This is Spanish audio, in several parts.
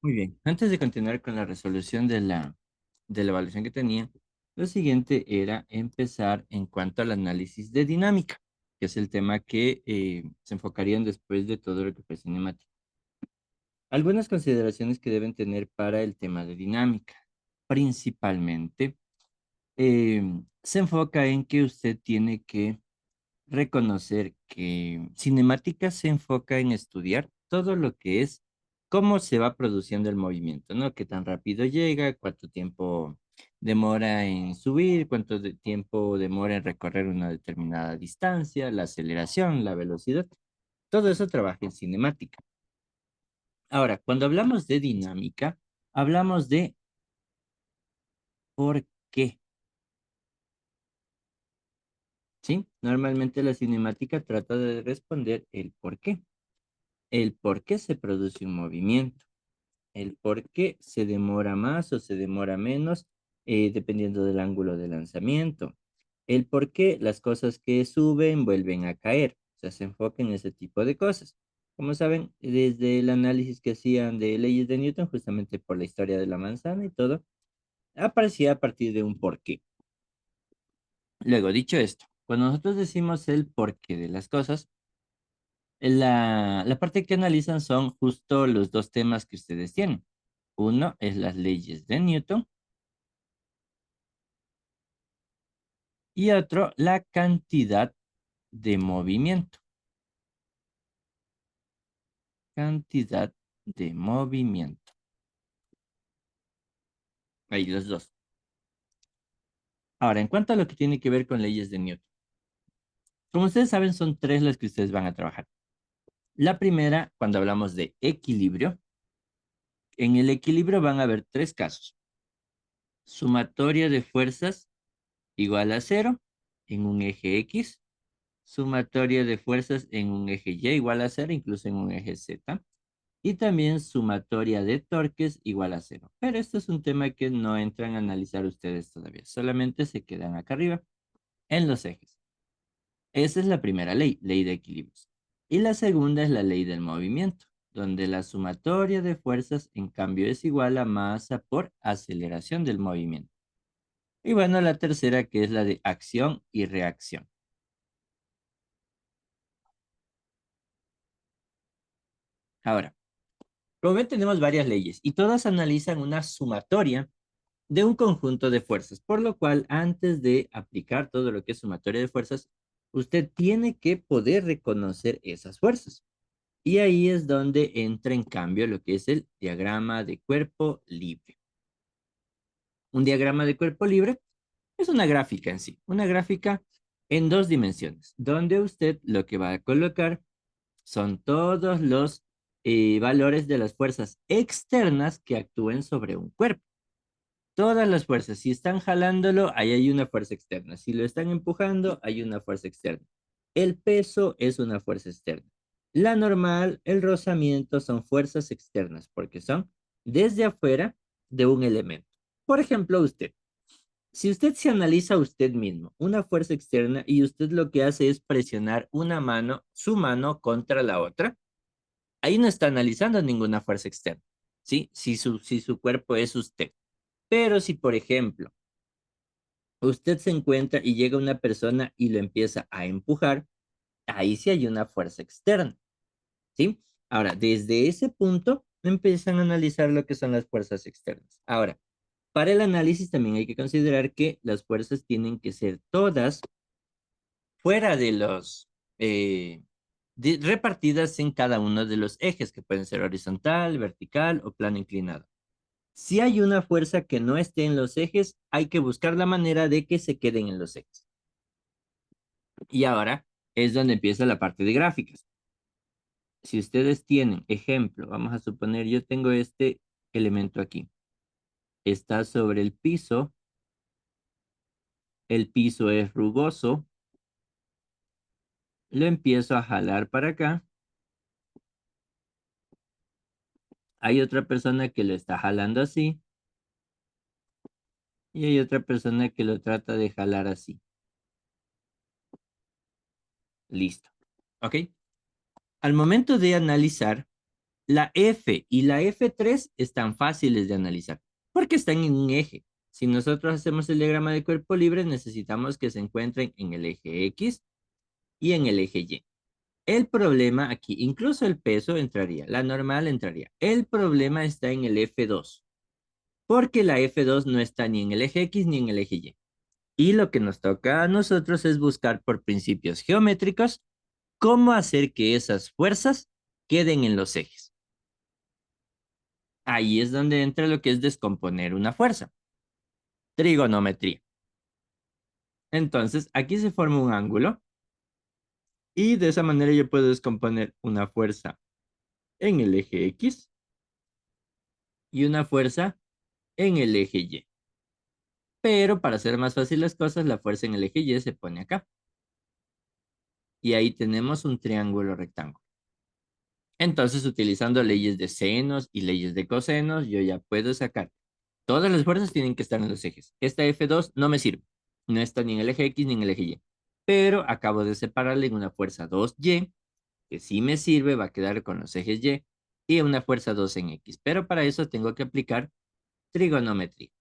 Muy bien. Antes de continuar con la resolución de la evaluación que tenía, lo siguiente era empezar en cuanto al análisis de dinámica, que es el tema que se enfocarían después de todo lo que fue cinemática. Algunas consideraciones que deben tener para el tema de dinámica. Principalmente, se enfoca en que usted tiene que reconocer que cinemática se enfoca en estudiar todo lo que es cómo se va produciendo el movimiento, ¿no? Qué tan rápido llega, cuánto tiempo demora en subir, tiempo demora en recorrer una determinada distancia, la aceleración, la velocidad. Todo eso trabaja en cinemática. Ahora, cuando hablamos de dinámica, hablamos de por qué, ¿sí? Normalmente la cinemática trata de responder el por qué se produce un movimiento, el por qué se demora más o se demora menos, dependiendo del ángulo de lanzamiento, el por qué las cosas que suben vuelven a caer, o sea, se enfoca en ese tipo de cosas. Como saben, desde el análisis que hacían de leyes de Newton, justamente por la historia de la manzana y todo, aparecía a partir de un porqué. Luego, dicho esto, cuando nosotros decimos el porqué de las cosas, la parte que analizan son justo los dos temas que ustedes tienen. Uno es las leyes de Newton y otro la cantidad de movimiento. Cantidad de movimiento. Ahí los dos. Ahora, en cuanto a lo que tiene que ver con leyes de Newton. Como ustedes saben, son tres las que ustedes van a trabajar. La primera, cuando hablamos de equilibrio, en el equilibrio van a haber tres casos. Sumatoria de fuerzas igual a cero en un eje X, sumatoria de fuerzas en un eje Y igual a cero, incluso en un eje Z, y también sumatoria de torques igual a cero. Pero esto es un tema que no entran a analizar ustedes todavía, solamente se quedan acá arriba en los ejes. Esa es la primera ley, ley de equilibrios. Y la segunda es la ley del movimiento, donde la sumatoria de fuerzas en cambio es igual a masa por aceleración del movimiento. Y bueno, la tercera que es la de acción y reacción. Ahora, como ven, tenemos varias leyes y todas analizan una sumatoria de un conjunto de fuerzas, por lo cual antes de aplicar todo lo que es sumatoria de fuerzas, usted tiene que poder reconocer esas fuerzas. Y ahí es donde entra en cambio lo que es el diagrama de cuerpo libre. Un diagrama de cuerpo libre es una gráfica en sí, una gráfica en dos dimensiones, donde usted lo que va a colocar son todos los valores de las fuerzas externas que actúen sobre un cuerpo. Todas las fuerzas, si están jalándolo, ahí hay una fuerza externa. Si lo están empujando, hay una fuerza externa. El peso es una fuerza externa. La normal, el rozamiento son fuerzas externas porque son desde afuera de un elemento. Por ejemplo, usted. Si usted se analiza a usted mismo, una fuerza externa, y usted lo que hace es presionar una mano, su mano contra la otra, ahí no está analizando ninguna fuerza externa, ¿sí? Si su cuerpo es usted. Pero si, por ejemplo, usted se encuentra y llega una persona y lo empieza a empujar, ahí sí hay una fuerza externa, ¿sí? Ahora, desde ese punto empiezan a analizar lo que son las fuerzas externas. Ahora, para el análisis también hay que considerar que las fuerzas tienen que ser todas fuera de eh, repartidas en cada uno de los ejes, que pueden ser horizontal, vertical o plano inclinado. Si hay una fuerza que no esté en los ejes, hay que buscar la manera de que se queden en los ejes. Y ahora es donde empieza la parte de gráficas. Si ustedes tienen, ejemplo, vamos a suponer, yo tengo este elemento aquí. Está sobre el piso es rugoso, lo empiezo a jalar para acá. Hay otra persona que lo está jalando así y hay otra persona que lo trata de jalar así. Listo. ¿Ok? Al momento de analizar, La F y la F3 están fáciles de analizar porque están en un eje. Si nosotros hacemos el diagrama de cuerpo libre, necesitamos que se encuentren en el eje X y en el eje Y. El problema aquí, incluso el peso entraría, la normal entraría. El problema está en el F2, porque la F2 no está ni en el eje X ni en el eje Y. Y lo que nos toca a nosotros es buscar por principios geométricos cómo hacer que esas fuerzas queden en los ejes. Ahí es donde entra lo que es descomponer una fuerza. Trigonometría. Entonces, aquí se forma un ángulo y de esa manera yo puedo descomponer una fuerza en el eje X y una fuerza en el eje Y. Pero para hacer más fácil las cosas, la fuerza en el eje Y se pone acá. Y ahí tenemos un triángulo rectángulo. Entonces, utilizando leyes de senos y leyes de cosenos, yo ya puedo sacar. Todas las fuerzas tienen que estar en los ejes. Esta F2 no me sirve. No está ni en el eje X ni en el eje Y. Pero acabo de separarle en una fuerza 2Y, que sí me sirve, va a quedar con los ejes Y, y una fuerza 2 en X. Pero para eso tengo que aplicar trigonometría.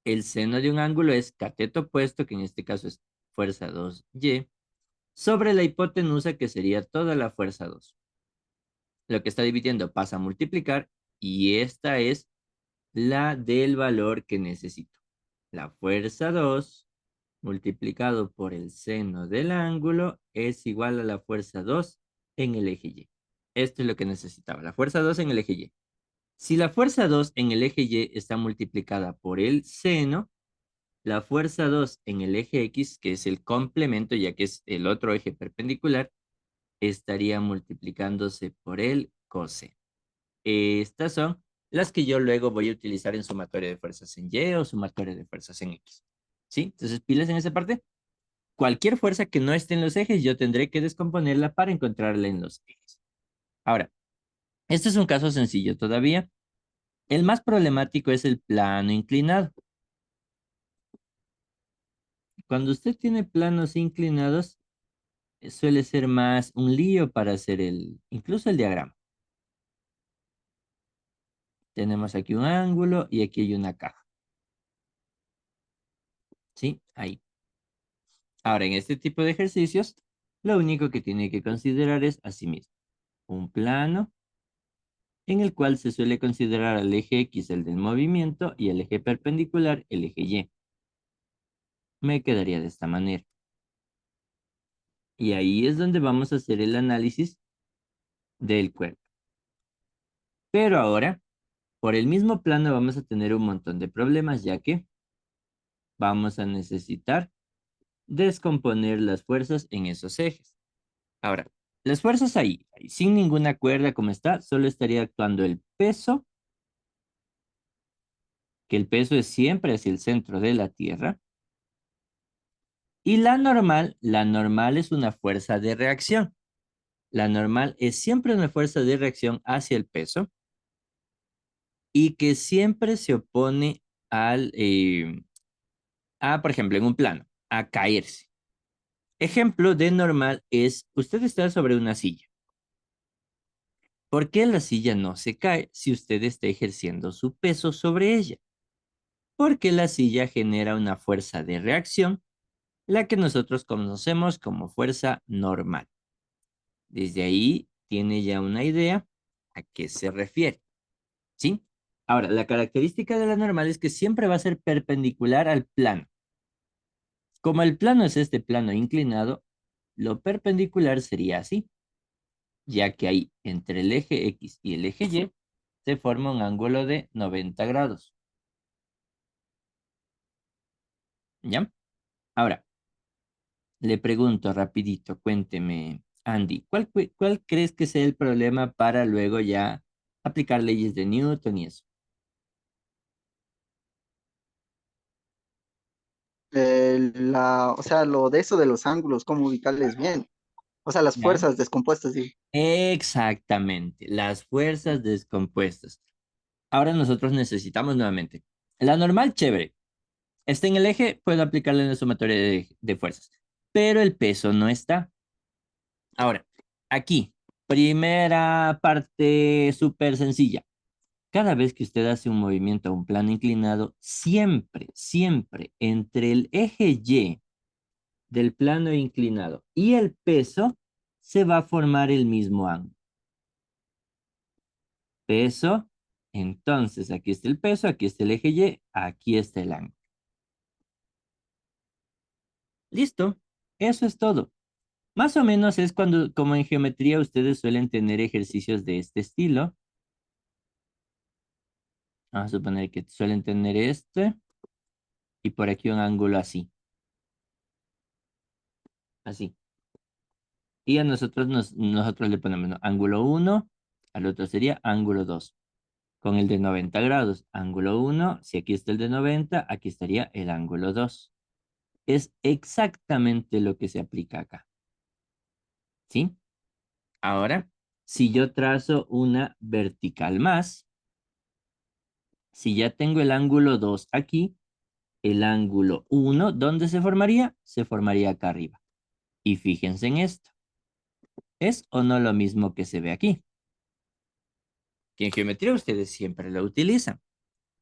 El seno de un ángulo es cateto opuesto, que en este caso es fuerza 2Y, sobre la hipotenusa, que sería toda la fuerza 2. Lo que está dividiendo pasa a multiplicar, y esta es la del valor que necesito. La fuerza 2 multiplicado por el seno del ángulo es igual a la fuerza 2 en el eje Y. Esto es lo que necesitaba, la fuerza 2 en el eje Y. Si la fuerza 2 en el eje Y está multiplicada por el seno, la fuerza 2 en el eje X, que es el complemento, ya que es el otro eje perpendicular, estaría multiplicándose por el coseno. Estas son las que yo luego voy a utilizar en sumatoria de fuerzas en Y o sumatoria de fuerzas en X. ¿Sí? Entonces, pilas en esa parte. Cualquier fuerza que no esté en los ejes, yo tendré que descomponerla para encontrarla en los ejes. Ahora, este es un caso sencillo todavía. El más problemático es el plano inclinado. Cuando usted tiene planos inclinados, suele ser más un lío para hacer incluso el diagrama. Tenemos aquí un ángulo y aquí hay una caja. ¿Sí? Ahí. Ahora, en este tipo de ejercicios, lo único que tiene que considerar es asimismo un plano en el cual se suele considerar al eje X el del movimiento y el eje perpendicular el eje Y. Me quedaría de esta manera. Y ahí es donde vamos a hacer el análisis del cuerpo. Pero ahora, por el mismo plano vamos a tener un montón de problemas, ya que vamos a necesitar descomponer las fuerzas en esos ejes. Ahora, las fuerzas ahí, sin ninguna cuerda como está, solo estaría actuando el peso, que el peso es siempre hacia el centro de la Tierra, y la normal es una fuerza de reacción. La normal es siempre una fuerza de reacción hacia el peso y que siempre se opone por ejemplo, en un plano, a caerse. Ejemplo de normal es, usted está sobre una silla. ¿Por qué la silla no se cae si usted está ejerciendo su peso sobre ella? Porque la silla genera una fuerza de reacción, la que nosotros conocemos como fuerza normal. Desde ahí tiene ya una idea a qué se refiere, ¿sí? Ahora, la característica de la normal es que siempre va a ser perpendicular al plano. Como el plano es este plano inclinado, lo perpendicular sería así, ya que ahí entre el eje X y el eje Y se forma un ángulo de 90 grados. ¿Ya? Ahora, le pregunto rapidito, cuénteme, Andy, ¿cuál crees que sea el problema para luego ya aplicar leyes de Newton y eso? O sea, lo de eso de los ángulos, cómo ubicarles bien. O sea, las ¿Ya? fuerzas descompuestas, sí. Exactamente, las fuerzas descompuestas. Ahora nosotros necesitamos nuevamente. La normal, chévere. Está en el eje, puedo aplicarle en la sumatoria de fuerzas. Pero el peso no está. Ahora, aquí. Primera parte súper sencilla. Cada vez que usted hace un movimiento a un plano inclinado, siempre, siempre entre el eje Y del plano inclinado y el peso se va a formar el mismo ángulo. Peso, entonces aquí está el peso, aquí está el eje Y, aquí está el ángulo. Listo, eso es todo. Más o menos es cuando, como en geometría, ustedes suelen tener ejercicios de este estilo. Vamos a suponer que suelen tener este y por aquí un ángulo así, así. Y a nosotros, nosotros le ponemos, ¿no?, ángulo uno, al otro sería ángulo 2 con el de 90 grados. Ángulo uno, si aquí está el de 90, aquí estaría el ángulo 2. Es exactamente lo que se aplica acá, ¿sí? Ahora, si yo trazo una vertical más, si ya tengo el ángulo 2 aquí, el ángulo uno, ¿dónde se formaría? Se formaría acá arriba. Y fíjense en esto. ¿Es o no lo mismo que se ve aquí? Que en geometría ustedes siempre lo utilizan.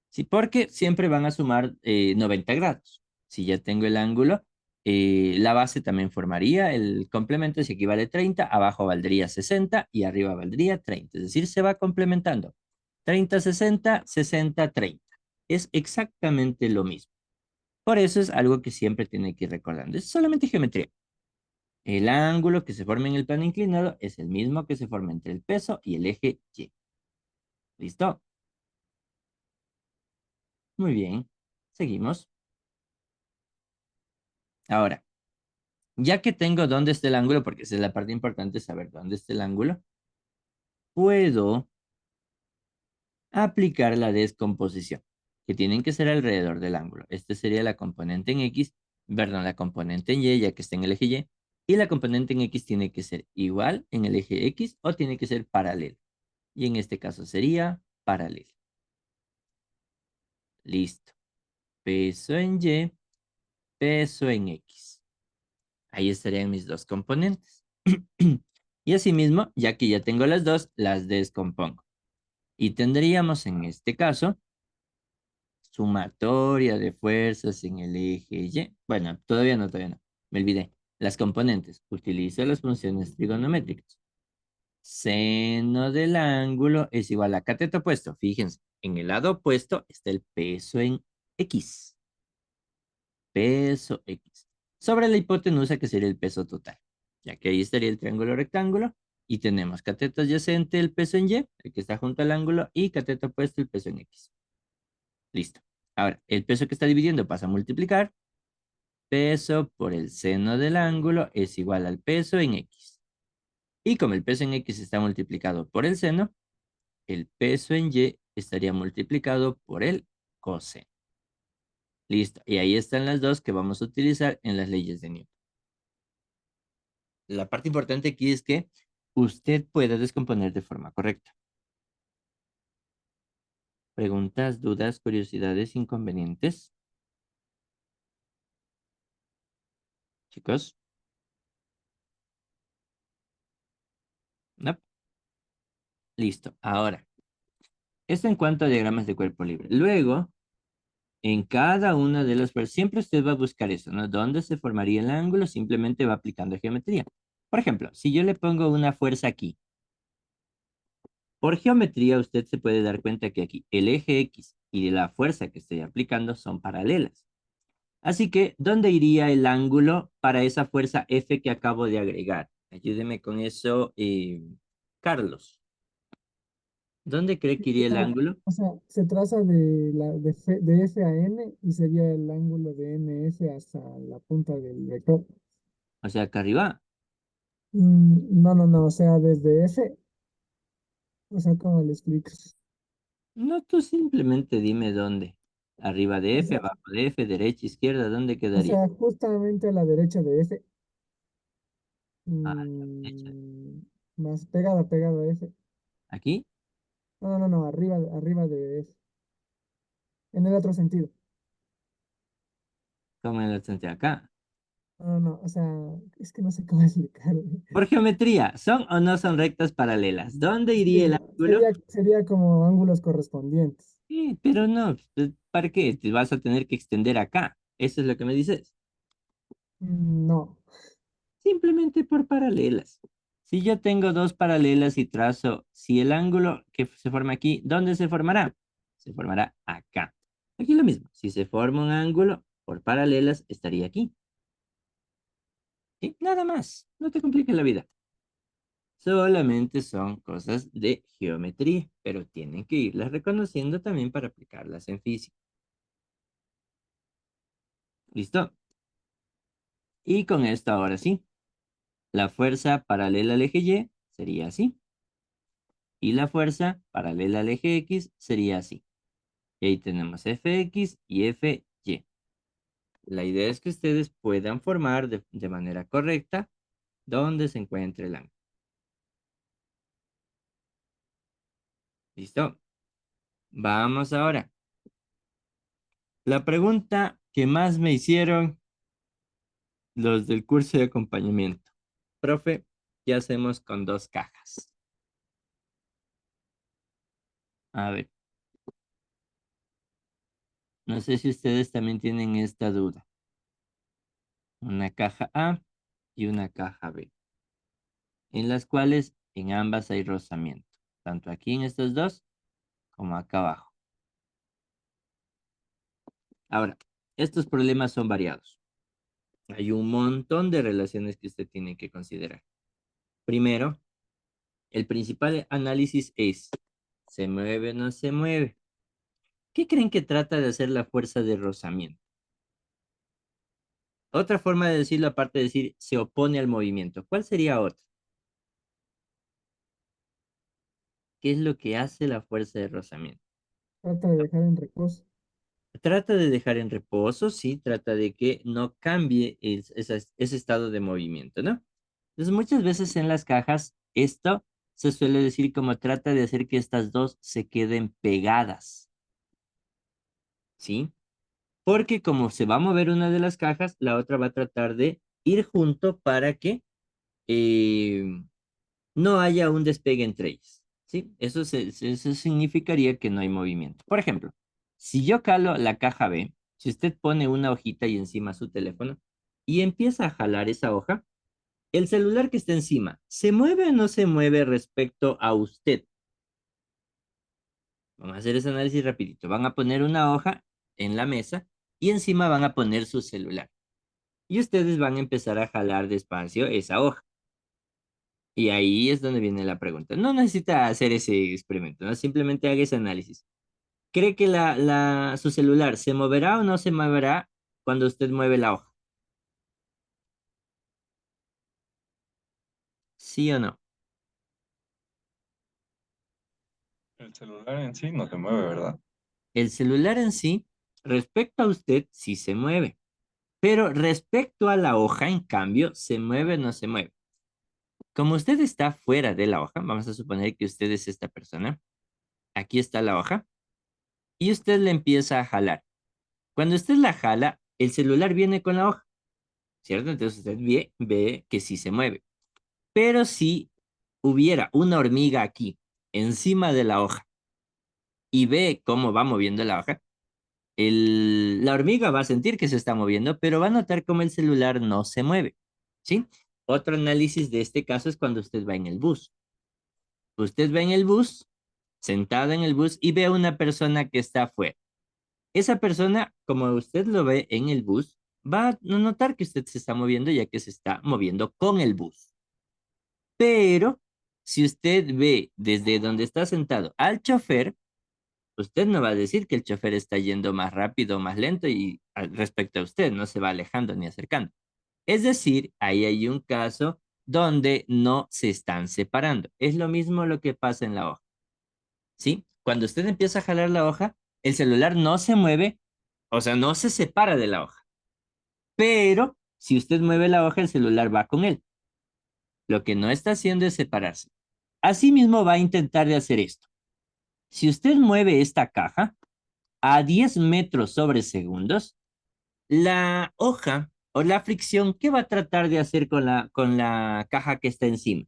Sí, porque siempre van a sumar 90 grados. Si ya tengo el ángulo, la base también formaría el complemento, si aquí vale 30, abajo valdría 60 y arriba valdría 30. Es decir, se va complementando. 30, 60, 60, 30. Es exactamente lo mismo. Por eso es algo que siempre tiene que ir recordando. Es solamente geometría. El ángulo que se forma en el plano inclinado es el mismo que se forma entre el peso y el eje Y. ¿Listo? Muy bien. Seguimos. Ahora, ya que tengo dónde está el ángulo, porque esa es la parte importante, saber dónde está el ángulo, puedo aplicar la descomposición, que tienen que ser alrededor del ángulo. Este sería la componente en X, perdón, la componente en Y, ya que está en el eje Y, y la componente en X tiene que ser igual en el eje X o tiene que ser paralela. Y en este caso sería paralela. Listo. Peso en Y, peso en X. Ahí estarían mis dos componentes. Y asimismo, ya que ya tengo las dos, las descompongo. Y tendríamos en este caso sumatoria de fuerzas en el eje Y. Bueno, todavía no. Me olvidé. Las componentes. Utilizo las funciones trigonométricas. Seno del ángulo es igual a cateto opuesto. Fíjense, en el lado opuesto está el peso en X. Peso X. Sobre la hipotenusa, que sería el peso total. Ya que ahí estaría el triángulo rectángulo. Y tenemos cateto adyacente, el peso en Y, el que está junto al ángulo, y cateto opuesto, el peso en X. Listo. Ahora, el peso que está dividiendo pasa a multiplicar. Peso por el seno del ángulo es igual al peso en X. Y como el peso en X está multiplicado por el seno, el peso en Y estaría multiplicado por el coseno. Listo. Y ahí están las dos que vamos a utilizar en las leyes de Newton. La parte importante aquí es que usted pueda descomponer de forma correcta. Preguntas, dudas, curiosidades, inconvenientes. Chicos, no. Listo. Ahora, esto en cuanto a diagramas de cuerpo libre. Luego, en cada una de las partes, siempre usted va a buscar eso, ¿no? ¿Dónde se formaría el ángulo? Simplemente va aplicando geometría. Por ejemplo, si yo le pongo una fuerza aquí, por geometría usted se puede dar cuenta que aquí el eje X y la fuerza que estoy aplicando son paralelas. Así que, ¿dónde iría el ángulo para esa fuerza F que acabo de agregar? Ayúdeme con eso, Carlos. ¿Dónde cree que iría el ángulo? O sea, se traza de F a N y sería el ángulo de NF hasta la punta del vector. O sea, acá arriba. No, no, no, o sea, desde F, o sea, ¿cómo le explico? No, tú simplemente dime dónde. Arriba de O F, sea, abajo de F, derecha, izquierda, ¿dónde o quedaría? sea, justamente a la derecha de F, A la derecha. mm, más pegado a F. ¿Aquí? No, no, no, no, arriba de F, en el otro sentido. ¿Cómo en el centro acá? No, no, o sea, es que no sé cómo explicarlo. Por geometría, ¿son o no son rectas paralelas? ¿Dónde iría Sí, el no, ángulo? sería como ángulos correspondientes. Sí, pero no, pues, ¿para qué? Te vas a tener que extender acá. Eso es lo que me dices. No, Simplemente por paralelas. Si yo tengo dos paralelas y trazo, si el ángulo que se forma aquí, ¿dónde se formará? Se formará acá. Aquí lo mismo. Si se forma un ángulo por paralelas, estaría aquí. ¿Sí? Nada más. No te compliques la vida. Solamente son cosas de geometría, pero tienen que irlas reconociendo también para aplicarlas en física. ¿Listo? Y con esto ahora sí. La fuerza paralela al eje Y sería así. Y la fuerza paralela al eje X sería así. Y ahí tenemos Fx y Fy. La idea es que ustedes puedan formar de manera correcta dónde se encuentra el ángulo. ¿Listo? Vamos ahora. La pregunta que más me hicieron los del curso de acompañamiento. Profe, ¿qué hacemos con dos cajas? A ver, no sé si ustedes también tienen esta duda. Una caja A y una caja B, en las cuales en ambas hay rozamiento, tanto aquí en estos dos como acá abajo. Ahora, estos problemas son variados. Hay un montón de relaciones que usted tiene que considerar. Primero, el principal análisis es, ¿se mueve o no se mueve? ¿Qué creen que trata de hacer la fuerza de rozamiento? Otra forma de decirlo, aparte de decir se opone al movimiento, ¿cuál sería otra? ¿Qué es lo que hace la fuerza de rozamiento? trata de dejar en reposo. Trata de dejar en reposo, sí, trata de que no cambie ese estado de movimiento, ¿no? Entonces, muchas veces en las cajas, esto se suele decir como trata de hacer que estas dos se queden pegadas, ¿sí? Porque como se va a mover una de las cajas, la otra va a tratar de ir junto para que eh, no haya un despegue entre ellas, ¿sí? Eso significaría que no hay movimiento. Por ejemplo, si yo calo la caja B, si usted pone una hojita y encima su teléfono y empieza a jalar esa hoja, el celular que está encima, ¿se mueve o no se mueve respecto a usted? Vamos a hacer ese análisis rapidito. Van a poner una hoja en la mesa y encima van a poner su celular. Y ustedes van a empezar a jalar despacio esa hoja. Y ahí es donde viene la pregunta. No necesita hacer ese experimento, ¿no? Simplemente haga ese análisis. ¿Cree que su celular se moverá o no se moverá cuando usted mueve la hoja? ¿Sí o no? El celular en sí no se mueve, ¿verdad? El celular en sí, respecto a usted, sí se mueve. Pero respecto a la hoja, en cambio, ¿se mueve o no se mueve? Como usted está fuera de la hoja, vamos a suponer que usted es esta persona. Aquí está la hoja. Y usted le empieza a jalar. Cuando usted la jala, el celular viene con la hoja, ¿cierto? Entonces usted ve que sí se mueve. Pero si hubiera una hormiga aquí, encima de la hoja, y ve cómo va moviendo la hoja, la hormiga va a sentir que se está moviendo, pero va a notar cómo el celular no se mueve, ¿sí? Otro análisis de este caso es cuando usted va en el bus. Usted va en el bus, sentado en el bus, y ve a una persona que está afuera. Esa persona, como usted lo ve en el bus, va a no notar que usted se está moviendo ya que se está moviendo con el bus. Pero si usted ve desde donde está sentado al chofer, usted no va a decir que el chofer está yendo más rápido o más lento y respecto a usted, no se va alejando ni acercando. Es decir, ahí hay un caso donde no se están separando. Es lo mismo lo que pasa en la hoja, ¿sí? Cuando usted empieza a jalar la hoja, el celular no se mueve, o sea, no se separa de la hoja. Pero si usted mueve la hoja, el celular va con él. Lo que no está haciendo es separarse. Asimismo, va a intentar de hacer esto. Si usted mueve esta caja a 10 metros sobre segundos, la hoja o la fricción, ¿qué va a tratar de hacer con la caja que está encima?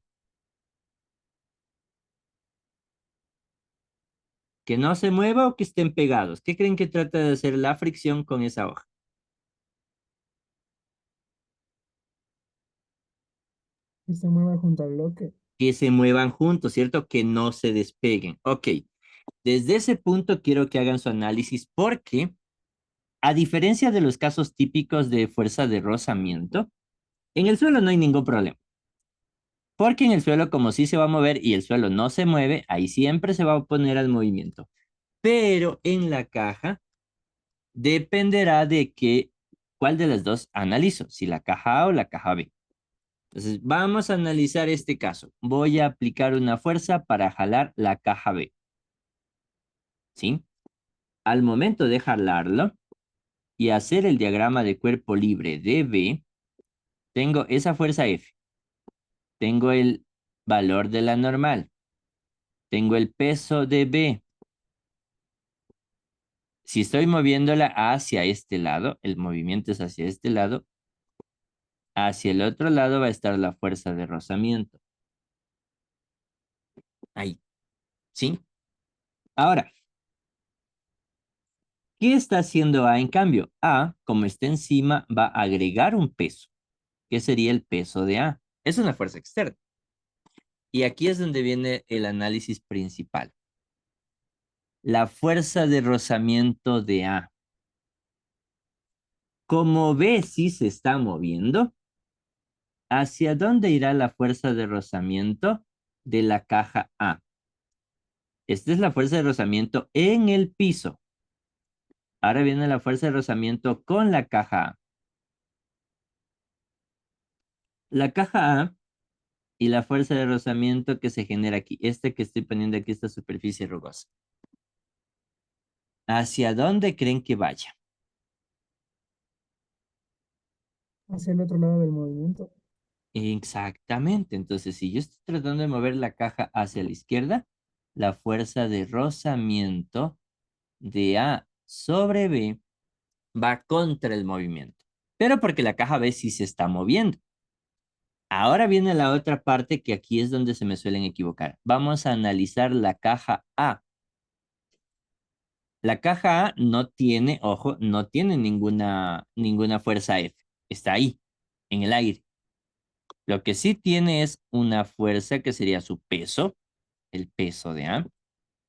¿Que no se mueva o que estén pegados? ¿Qué creen que trata de hacer la fricción con esa hoja? Que se mueva junto al bloque. Que se muevan juntos, ¿cierto? Que no se despeguen. Ok, desde ese punto quiero que hagan su análisis porque, a diferencia de los casos típicos de fuerza de rozamiento, en el suelo no hay ningún problema. Porque en el suelo, como sí se va a mover y el suelo no se mueve, ahí siempre se va a oponer al movimiento. Pero en la caja dependerá de cuál de las dos analizo, si la caja A o la caja B. Entonces, vamos a analizar este caso. Voy a aplicar una fuerza para jalar la caja B. ¿Sí? Al momento de jalarlo y hacer el diagrama de cuerpo libre de B, tengo esa fuerza F. Tengo el valor de la normal. Tengo el peso de B. Si estoy moviéndola hacia este lado, el movimiento es hacia este lado, hacia el otro lado va a estar la fuerza de rozamiento. Ahí, ¿sí? Ahora, ¿qué está haciendo A en cambio? A, como está encima, va a agregar un peso, que sería el peso de A. Es una fuerza externa. Y aquí es donde viene el análisis principal. La fuerza de rozamiento de A. Como B sí se está moviendo, ¿hacia dónde irá la fuerza de rozamiento de la caja A? Esta es la fuerza de rozamiento en el piso. Ahora viene la fuerza de rozamiento con la caja A. La caja A y la fuerza de rozamiento que se genera aquí, este que estoy poniendo aquí, esta superficie rugosa. ¿Hacia dónde creen que vaya? Hacia el otro lado del movimiento. Exactamente. Entonces, si yo estoy tratando de mover la caja hacia la izquierda, la fuerza de rozamiento de A sobre B va contra el movimiento. Pero porque la caja B sí se está moviendo. Ahora viene la otra parte que aquí es donde se me suelen equivocar. Vamos a analizar la caja A. La caja A no tiene, ojo, no tiene ninguna fuerza F. Está ahí, en el aire. Lo que sí tiene es una fuerza que sería su peso, el peso de A.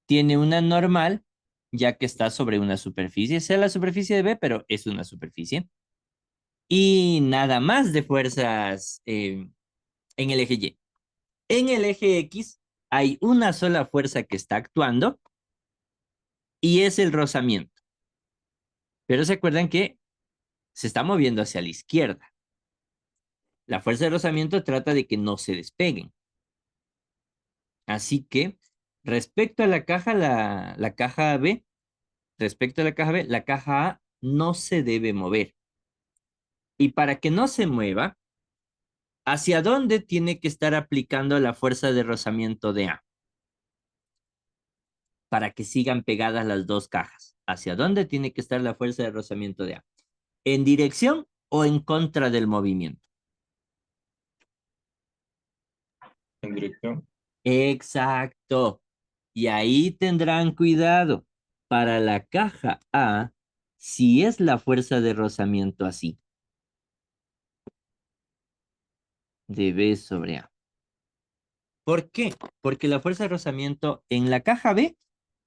Tiene una normal, ya que está sobre una superficie, sea la superficie de B, pero es una superficie. Y nada más de fuerzas en el eje Y. En el eje X hay una sola fuerza que está actuando y es el rozamiento. Pero se acuerdan que se está moviendo hacia la izquierda. La fuerza de rozamiento trata de que no se despeguen. Así que, respecto a la caja, la caja B, respecto a la caja B, la caja A no se debe mover. Y para que no se mueva, ¿hacia dónde tiene que estar aplicando la fuerza de rozamiento de A? Para que sigan pegadas las dos cajas. ¿Hacia dónde tiene que estar la fuerza de rozamiento de A? ¿En dirección o en contra del movimiento? En dirección. Exacto. Y ahí tendrán cuidado. Para la caja A, si es la fuerza de rozamiento así, de B sobre A. ¿Por qué? Porque la fuerza de rozamiento en la caja B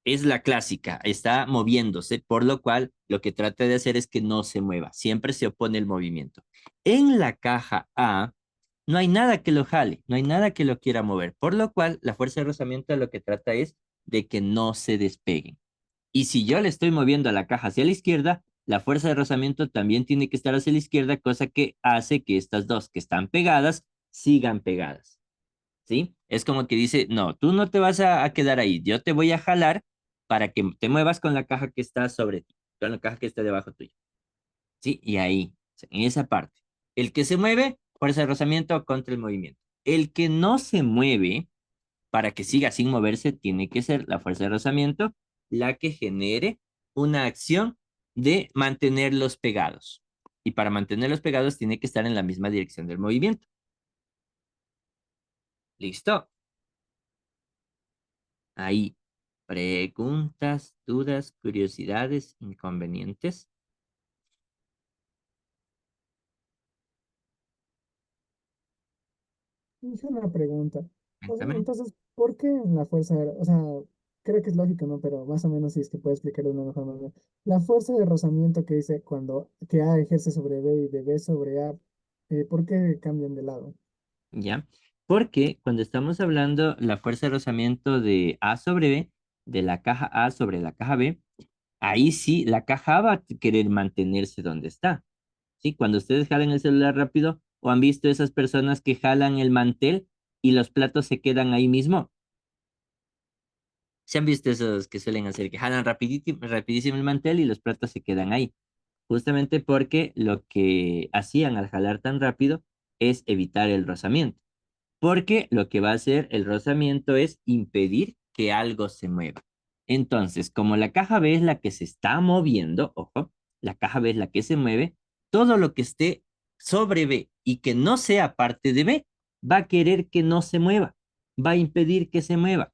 es la clásica, está moviéndose, por lo cual lo que trata de hacer es que no se mueva, siempre se opone el movimiento. En la caja A no hay nada que lo jale, no hay nada que lo quiera mover, por lo cual la fuerza de rozamiento lo que trata es de que no se despeguen. Y si yo le estoy moviendo a la caja hacia la izquierda, la fuerza de rozamiento también tiene que estar hacia la izquierda, cosa que hace que estas dos que están pegadas sigan pegadas. ¿Sí? Es como que dice, no, tú no te vas a quedar ahí, yo te voy a jalar para que te muevas con la caja que está sobre ti, con la caja que está debajo tuyo. ¿Sí? Y ahí, en esa parte. El que se mueve, fuerza de rozamiento contra el movimiento. El que no se mueve, para que siga sin moverse, tiene que ser la fuerza de rozamiento la que genere una acción de mantenerlos pegados. Y para mantenerlos pegados tiene que estar en la misma dirección del movimiento. ¿Listo? Ahí. Preguntas, dudas, curiosidades, inconvenientes. Hice una pregunta. O sea, Cuéntame. entonces, ¿por qué en la fuerza de, o sea, creo que es lógico, ¿no? Pero más o menos si es que puedo explicar de una mejor manera. La fuerza de rozamiento que dice cuando que A ejerce sobre B y de B sobre A, ¿por qué cambian de lado? ¿Ya? Porque cuando estamos hablando la fuerza de rozamiento de A sobre B, de la caja A sobre la caja B, ahí sí la caja A va a querer mantenerse donde está. ¿Sí? Cuando ustedes jalan el celular rápido o han visto esas personas que jalan el mantel y los platos se quedan ahí mismo. ¿Se han visto esos que suelen hacer, que jalan rapidísimo, rapidísimo el mantel y los platos se quedan ahí? Justamente porque lo que hacían al jalar tan rápido es evitar el rozamiento. Porque lo que va a hacer el rozamiento es impedir que algo se mueva. Entonces, como la caja B es la que se está moviendo, ojo, la caja B es la que se mueve, todo lo que esté sobre B y que no sea parte de B va a querer que no se mueva, va a impedir que se mueva.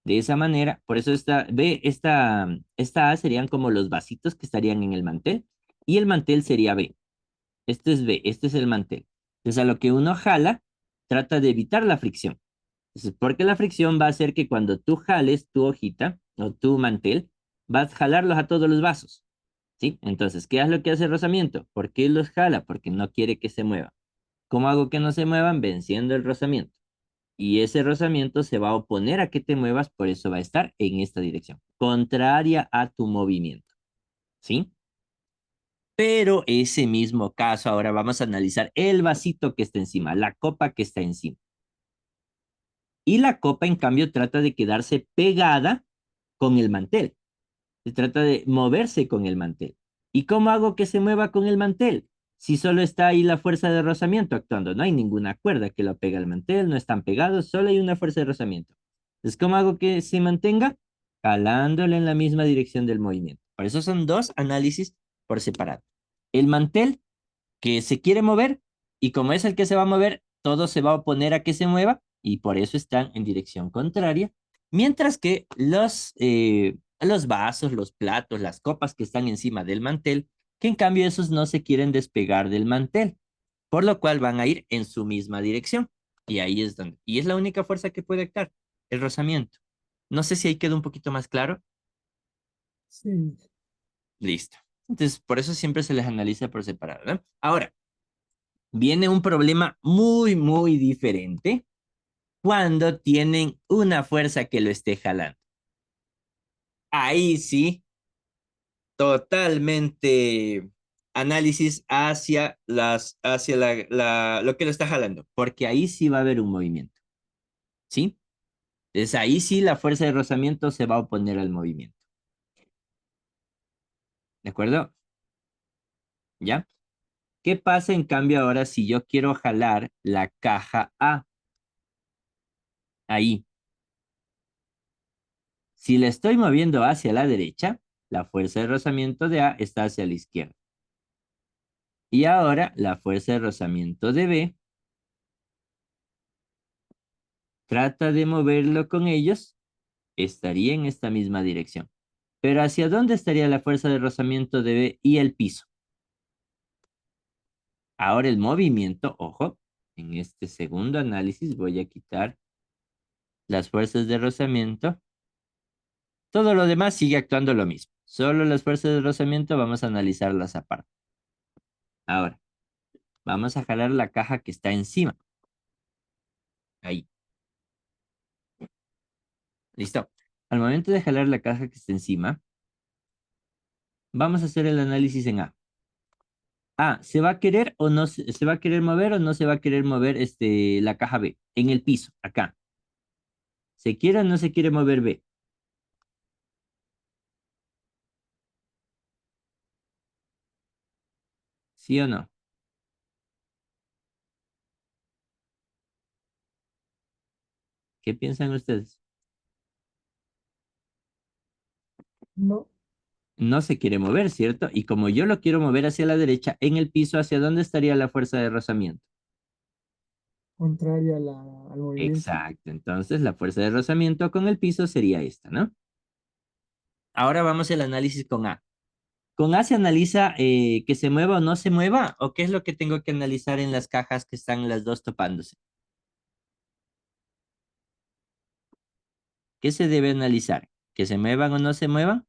De esa manera, por eso esta B, esta A serían como los vasitos que estarían en el mantel y el mantel sería B. Este es B, este es el mantel. Entonces, a lo que uno jala, trata de evitar la fricción. Entonces, porque la fricción va a hacer que cuando tú jales tu hojita o tu mantel, vas a jalarlos a todos los vasos, ¿sí? Entonces, ¿qué es lo que hace el rozamiento? ¿Por qué los jala? Porque no quiere que se muevan. ¿Cómo hago que no se muevan? Venciendo el rozamiento. Y ese rozamiento se va a oponer a que te muevas, por eso va a estar en esta dirección, contraria a tu movimiento, ¿sí? Pero ese mismo caso, ahora vamos a analizar el vasito que está encima, la copa que está encima. Y la copa, en cambio, trata de quedarse pegada con el mantel. Se trata de moverse con el mantel. ¿Y cómo hago que se mueva con el mantel? Si solo está ahí la fuerza de rozamiento actuando, no hay ninguna cuerda que lo pega al mantel, no están pegados, solo hay una fuerza de rozamiento. Entonces, ¿cómo hago que se mantenga? Jalándole en la misma dirección del movimiento. Por eso son dos análisis por separado. El mantel que se quiere mover y como es el que se va a mover, todo se va a oponer a que se mueva y por eso están en dirección contraria, mientras que los vasos, los platos, las copas que están encima del mantel, que en cambio esos no se quieren despegar del mantel, por lo cual van a ir en su misma dirección. Y ahí es donde, y es la única fuerza que puede actuar, el rozamiento. No sé si ahí quedó un poquito más claro. Sí, Listo. Entonces, por eso siempre se les analiza por separado, ¿no? Ahora, viene un problema muy, muy diferente cuando tienen una fuerza que lo esté jalando. Ahí sí, totalmente análisis hacia lo que lo está jalando, porque ahí sí va a haber un movimiento, ¿sí? Entonces ahí sí la fuerza de rozamiento se va a oponer al movimiento, ¿de acuerdo? ¿Ya? ¿Qué pasa en cambio ahora si yo quiero jalar la caja A? Ahí. Si la estoy moviendo hacia la derecha, la fuerza de rozamiento de A está hacia la izquierda. Y ahora la fuerza de rozamiento de B trata de moverlo con ellos, estaría en esta misma dirección. Pero ¿hacia dónde estaría la fuerza de rozamiento de B y el piso? Ahora el movimiento, ojo, en este segundo análisis voy a quitar las fuerzas de rozamiento. Todo lo demás sigue actuando lo mismo. Solo las fuerzas de rozamiento vamos a analizarlas aparte. Ahora, vamos a jalar la caja que está encima. Ahí. Listo. Al momento de jalar la caja que está encima, vamos a hacer el análisis en A. A, ¿se va a querer o no se va a querer mover o no se va a querer mover la caja B? En el piso, acá. ¿Se quiere o no se quiere mover B? ¿Sí o no? ¿Qué piensan ustedes? no, no se quiere mover, ¿cierto? Y como yo lo quiero mover hacia la derecha, en el piso, ¿hacia dónde estaría la fuerza de rozamiento? Contraria al movimiento. Exacto. Entonces, la fuerza de rozamiento con el piso sería esta, ¿no? Ahora vamos al análisis con A. Con A se analiza que se mueva o no se mueva, o qué es lo que tengo que analizar en las cajas que están las dos topándose. ¿Qué se debe analizar? ¿Que se muevan o no se muevan?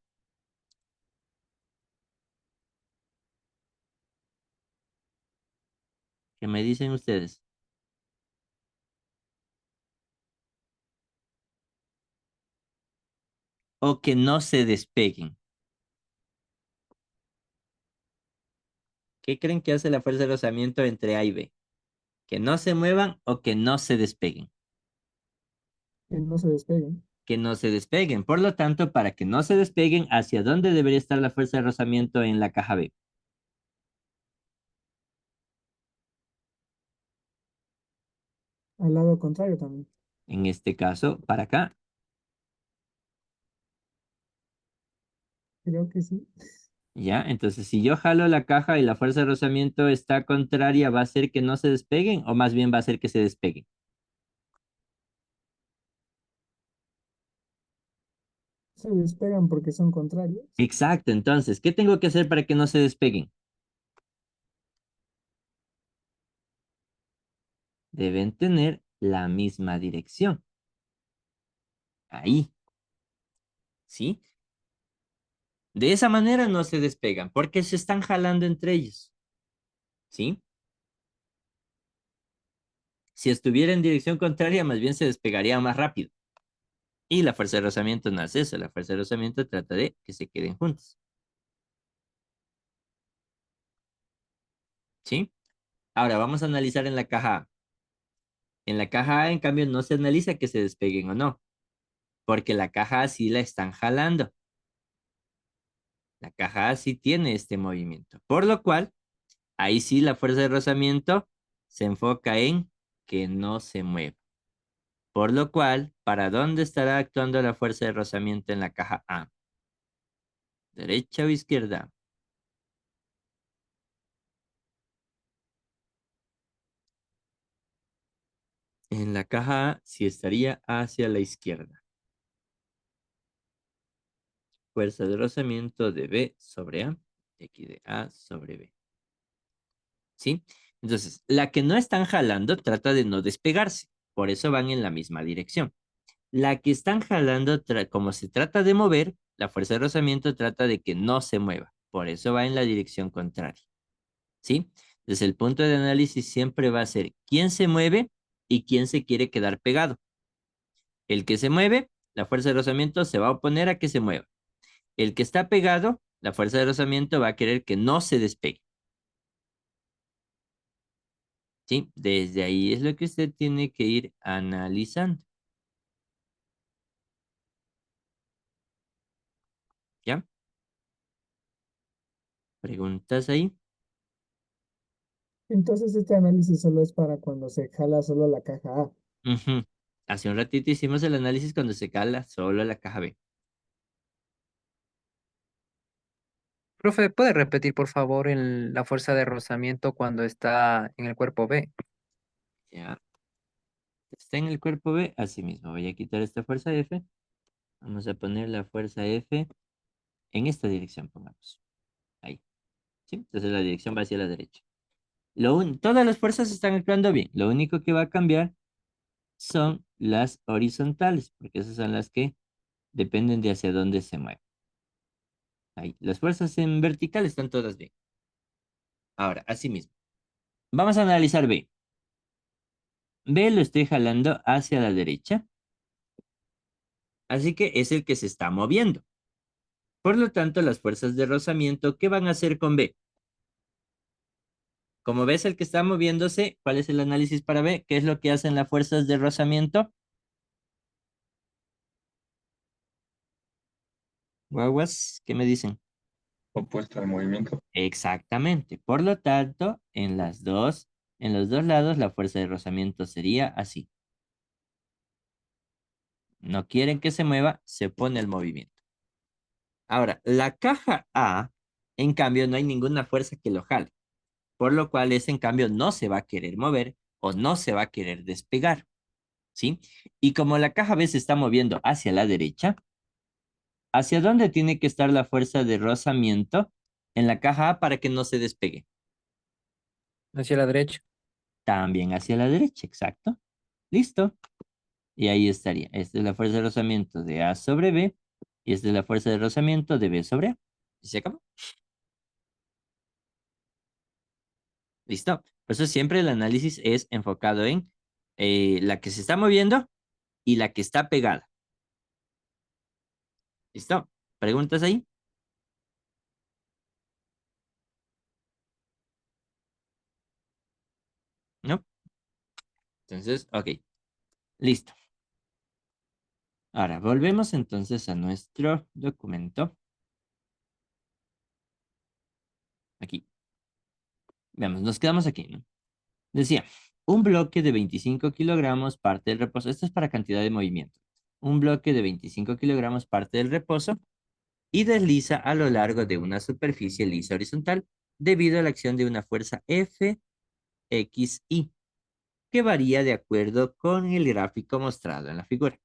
¿Qué me dicen ustedes? O que no se despeguen. ¿Qué creen que hace la fuerza de rozamiento entre A y B? ¿Que no se muevan o que no se despeguen? Que no se despeguen. Que no se despeguen. Por lo tanto, para que no se despeguen, ¿hacia dónde debería estar la fuerza de rozamiento en la caja B? Al lado contrario también. En este caso, para acá. Creo que sí. ¿Ya? Entonces, si yo jalo la caja y la fuerza de rozamiento está contraria, ¿va a hacer que no se despeguen o más bien va a hacer que se despeguen? Se despegan porque son contrarios. Exacto. Entonces, ¿qué tengo que hacer para que no se despeguen? Deben tener la misma dirección. Ahí. ¿Sí? De esa manera no se despegan porque se están jalando entre ellos. ¿Sí? Si estuviera en dirección contraria, más bien se despegaría más rápido. Y la fuerza de rozamiento no hace eso. La fuerza de rozamiento trata de que se queden juntos. ¿Sí? Ahora vamos a analizar en la caja A. En la caja A, en cambio, no se analiza que se despeguen o no, porque la caja A sí la están jalando. La caja A sí tiene este movimiento. Por lo cual, ahí sí la fuerza de rozamiento se enfoca en que no se mueva. Por lo cual, ¿para dónde estará actuando la fuerza de rozamiento en la caja A? ¿Derecha o izquierda? En la caja A sí estaría hacia la izquierda. Fuerza de rozamiento de B sobre A, X de A sobre B. ¿Sí? Entonces, la que no están jalando trata de no despegarse. Por eso van en la misma dirección. La que están jalando, como se trata de mover, la fuerza de rozamiento trata de que no se mueva. Por eso va en la dirección contraria. ¿Sí? Desde el punto de análisis siempre va a ser quién se mueve y quién se quiere quedar pegado. El que se mueve, la fuerza de rozamiento se va a oponer a que se mueva. El que está pegado, la fuerza de rozamiento va a querer que no se despegue. ¿Sí? Desde ahí es lo que usted tiene que ir analizando. ¿Ya? ¿Preguntas ahí? Entonces este análisis solo es para cuando se jala solo la caja A. Ujú. Hace un ratito hicimos el análisis cuando se cala solo la caja B. Profe, ¿puede repetir por favor la fuerza de rozamiento cuando está en el cuerpo B? ¿Ya? Está en el cuerpo B, así mismo. Voy a quitar esta fuerza F. Vamos a poner la fuerza F en esta dirección, pongamos. Ahí. ¿Sí? Entonces la dirección va hacia la derecha. Todas las fuerzas están actuando bien. Lo único que va a cambiar son las horizontales, porque esas son las que dependen de hacia dónde se mueve. Ahí. Las fuerzas en vertical están todas bien. Ahora, así mismo. Vamos a analizar B. B lo estoy jalando hacia la derecha, así que es el que se está moviendo. Por lo tanto, las fuerzas de rozamiento, ¿qué van a hacer con B? Como ves el que está moviéndose, ¿cuál es el análisis para B? ¿Qué es lo que hacen las fuerzas de rozamiento? Guaguas, ¿qué me dicen? Opuesto al movimiento. Exactamente. Por lo tanto, en los dos lados, la fuerza de rozamiento sería así. No quieren que se mueva, se pone el movimiento. Ahora, la caja A, en cambio, no hay ninguna fuerza que lo jale, por lo cual ese, en cambio, no se va a querer mover o no se va a querer despegar, ¿sí? Y como la caja B se está moviendo hacia la derecha, ¿hacia dónde tiene que estar la fuerza de rozamiento en la caja A para que no se despegue? Hacia la derecha. También hacia la derecha, exacto. Listo. Y ahí estaría. Esta es la fuerza de rozamiento de A sobre B. Y esta es la fuerza de rozamiento de B sobre A. ¿Y se acabó? Listo. Por eso siempre el análisis es enfocado en la que se está moviendo y la que está pegada. ¿Listo? ¿Preguntas ahí? ¿No? Entonces, ok. Listo. Ahora, volvemos entonces a nuestro documento. Aquí. Veamos, nos quedamos aquí, ¿no? Decía, un bloque de 25 kilogramos parte del reposo. Esto es para cantidad de movimiento. Un bloque de 25 kilogramos parte del reposo y desliza a lo largo de una superficie lisa horizontal debido a la acción de una fuerza F, X, Y, que varía de acuerdo con el gráfico mostrado en la figura.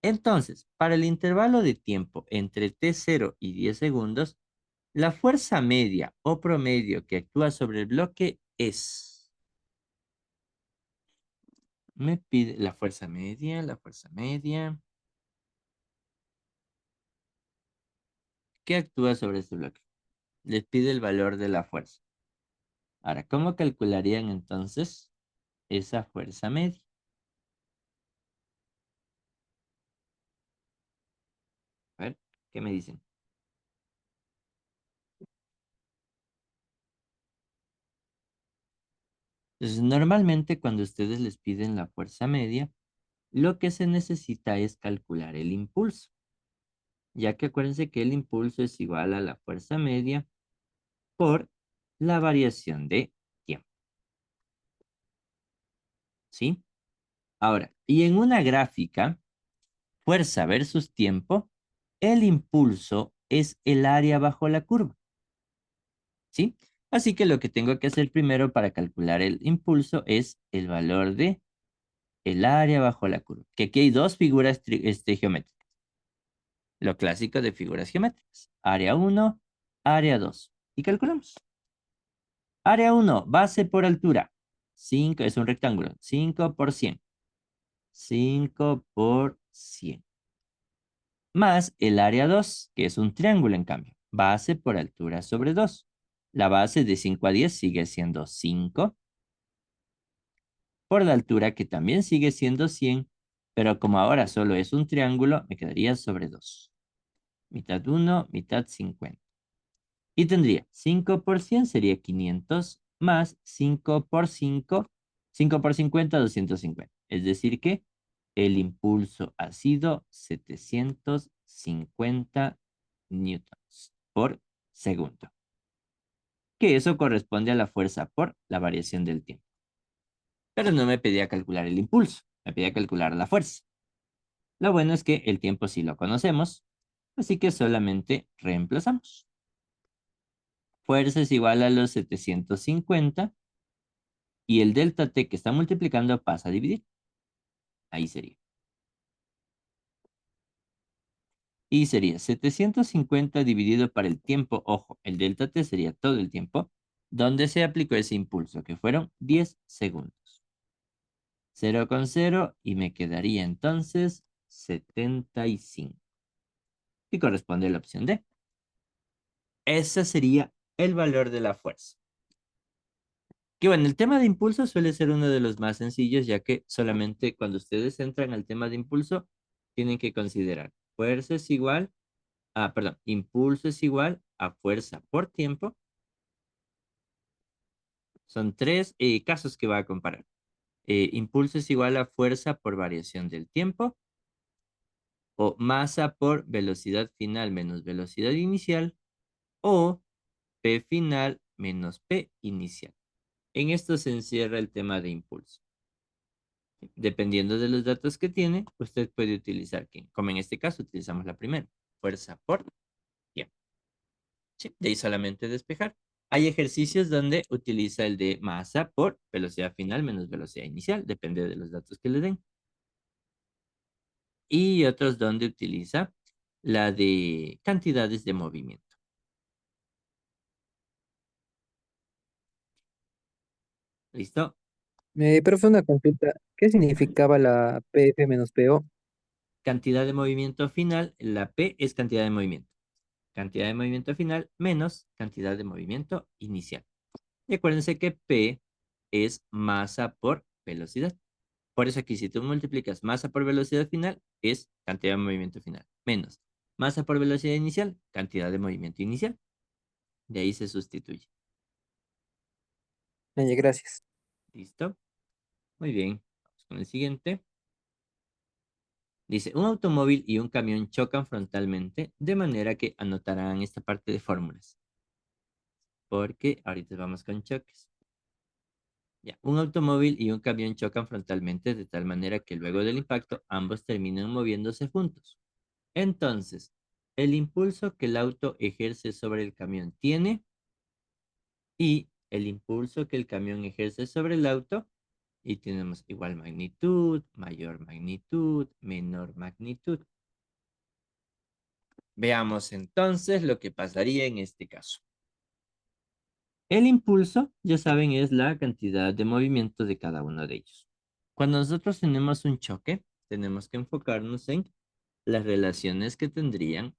Entonces, para el intervalo de tiempo entre T0 y 10 segundos, la fuerza media o promedio que actúa sobre el bloque es... Me pide la fuerza media, la fuerza media. ¿Qué actúa sobre este bloque? Les pide el valor de la fuerza. Ahora, ¿cómo calcularían entonces esa fuerza media? A ver, ¿qué me dicen? Entonces, normalmente cuando ustedes les piden la fuerza media, lo que se necesita es calcular el impulso, ya que acuérdense que el impulso es igual a la fuerza media por la variación de tiempo, ¿sí? Ahora, y en una gráfica, fuerza versus tiempo, el impulso es el área bajo la curva, ¿sí? Así que lo que tengo que hacer primero para calcular el impulso es el valor de el área bajo la curva, que aquí hay dos figuras geométricas. Lo clásico de figuras geométricas. Área 1, área 2. Y calculamos. Área 1, base por altura. 5 es un rectángulo. 5 por 100. 5 por 100. Más el área 2, que es un triángulo en cambio. Base por altura sobre 2. La base de 5 a 10 sigue siendo 5. Por la altura que también sigue siendo 100. Pero como ahora solo es un triángulo, me quedaría sobre 2. Mitad 1, mitad 50. Y tendría 5 por 100 sería 500 más 5 por 5, 5 por 50, 250. Es decir que el impulso ha sido 750 newtons por segundo. Que eso corresponde a la fuerza por la variación del tiempo. Pero no me pedía calcular el impulso, me pedía calcular la fuerza. Lo bueno es que el tiempo sí lo conocemos, así que solamente reemplazamos. Fuerza es igual a los 750 y el delta T que está multiplicando pasa a dividir. Ahí sería. Y sería 750 dividido para el tiempo. Ojo, el delta T sería todo el tiempo donde se aplicó ese impulso, que fueron 10 segundos. 0,0 y me quedaría entonces 75. Y corresponde a la opción D. Ese sería el valor de la fuerza. Que bueno, el tema de impulso suele ser uno de los más sencillos, ya que solamente cuando ustedes entran al tema de impulso, tienen que considerar fuerza es igual perdón, impulso es igual a fuerza por tiempo. Son tres casos que va a comparar. Impulso es igual a fuerza por variación del tiempo o masa por velocidad final menos velocidad inicial o P final menos P inicial. En esto se encierra el tema de impulso. Dependiendo de los datos que tiene, usted puede utilizar, como en este caso utilizamos la primera, fuerza por tiempo. Sí, de ahí solamente despejar. Hay ejercicios donde utiliza el de masa por velocidad final menos velocidad inicial, depende de los datos que le den. Y otros donde utiliza la de cantidades de movimiento. ¿Listo? Profe, una consulta. ¿Qué significaba la PF menos PO? Cantidad de movimiento final, la P es cantidad de movimiento. Cantidad de movimiento final menos cantidad de movimiento inicial. Y acuérdense que P es masa por velocidad. Por eso aquí si tú multiplicas masa por velocidad final, es cantidad de movimiento final. Menos masa por velocidad inicial, cantidad de movimiento inicial. De ahí se sustituye. Oye, gracias. ¿Listo? Muy bien. Vamos con el siguiente. Dice, un automóvil y un camión chocan frontalmente de manera que anotarán esta parte de fórmulas. Porque ahorita vamos con choques. Ya, un automóvil y un camión chocan frontalmente de tal manera que luego del impacto ambos terminan moviéndose juntos. Entonces, el impulso que el auto ejerce sobre el camión tiene y el impulso que el camión ejerce sobre el auto y tenemos igual magnitud, mayor magnitud, menor magnitud. Veamos entonces lo que pasaría en este caso. El impulso, ya saben, es la cantidad de movimiento de cada uno de ellos. Cuando nosotros tenemos un choque, tenemos que enfocarnos en las relaciones que tendrían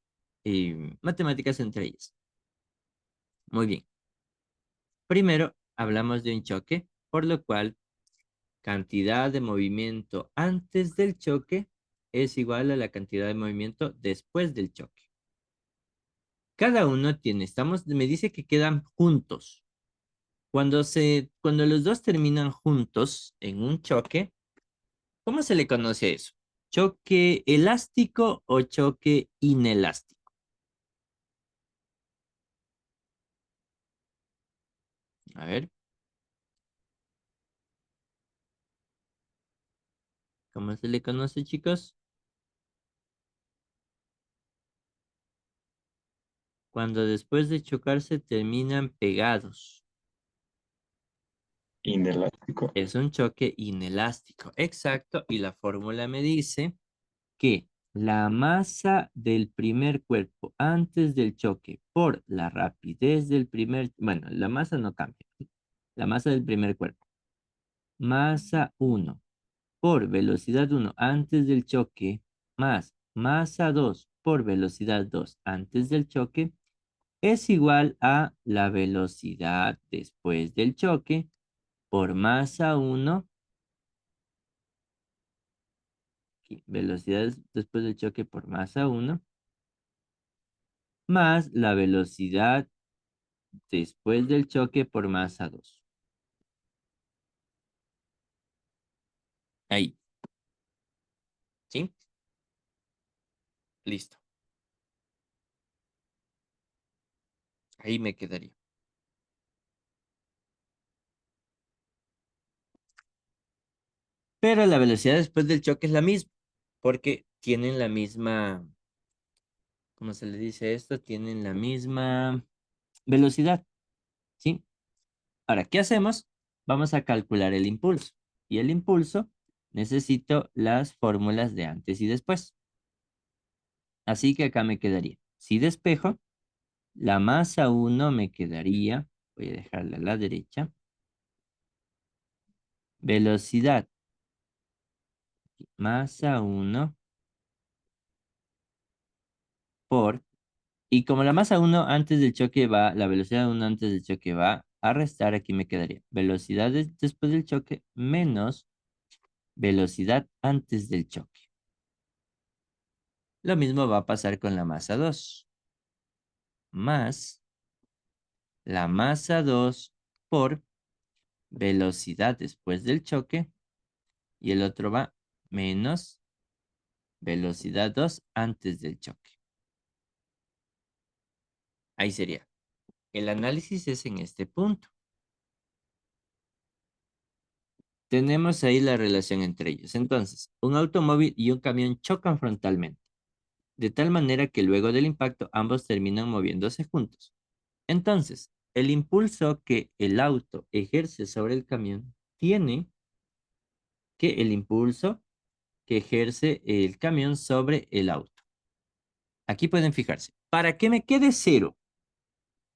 matemáticas entre ellas. Muy bien. Primero, hablamos de un choque, por lo cual cantidad de movimiento antes del choque es igual a la cantidad de movimiento después del choque. Cada uno tiene, me dice que quedan juntos. Cuando los dos terminan juntos en un choque, ¿cómo se le conoce a eso? ¿Choque elástico o choque inelástico? A ver, ¿cómo se le conoce, chicos? Cuando después de chocarse terminan pegados. Inelástico. Es un choque inelástico. Exacto. Y la fórmula me dice que la masa del primer cuerpo antes del choque por la rapidez del bueno, la masa no cambia. La masa del primer cuerpo. Masa 1 por velocidad 1 antes del choque más masa 2 por velocidad 2 antes del choque es igual a la velocidad después del choque por masa 1, velocidad después del choque por masa 1, más la velocidad después del choque por masa 2. Ahí, ¿sí? Listo. Ahí me quedaría. Pero la velocidad después del choque es la misma, porque tienen la misma, ¿cómo se le dice esto? Tienen la misma velocidad, ¿sí? Ahora, ¿qué hacemos? Vamos a calcular el impulso. Y el impulso necesito las fórmulas de antes y después. Así que acá me quedaría. Si despejo, la masa 1 me quedaría, voy a dejarla a la derecha, velocidad masa 1 por, y como la masa 1 antes del choque va, la velocidad 1 antes del choque va a restar, aquí me quedaría velocidad después del choque menos velocidad antes del choque. Lo mismo va a pasar con la masa 2, más la masa 2 por velocidad después del choque, y el otro va menos velocidad 2 antes del choque. Ahí sería. El análisis es en este punto. Tenemos ahí la relación entre ellos. Entonces, un automóvil y un camión chocan frontalmente. de tal manera que luego del impacto ambos terminan moviéndose juntos. Entonces, el impulso que el auto ejerce sobre el camión tiene que el impulso que ejerce el camión sobre el auto. Aquí pueden fijarse. Para que me quede cero,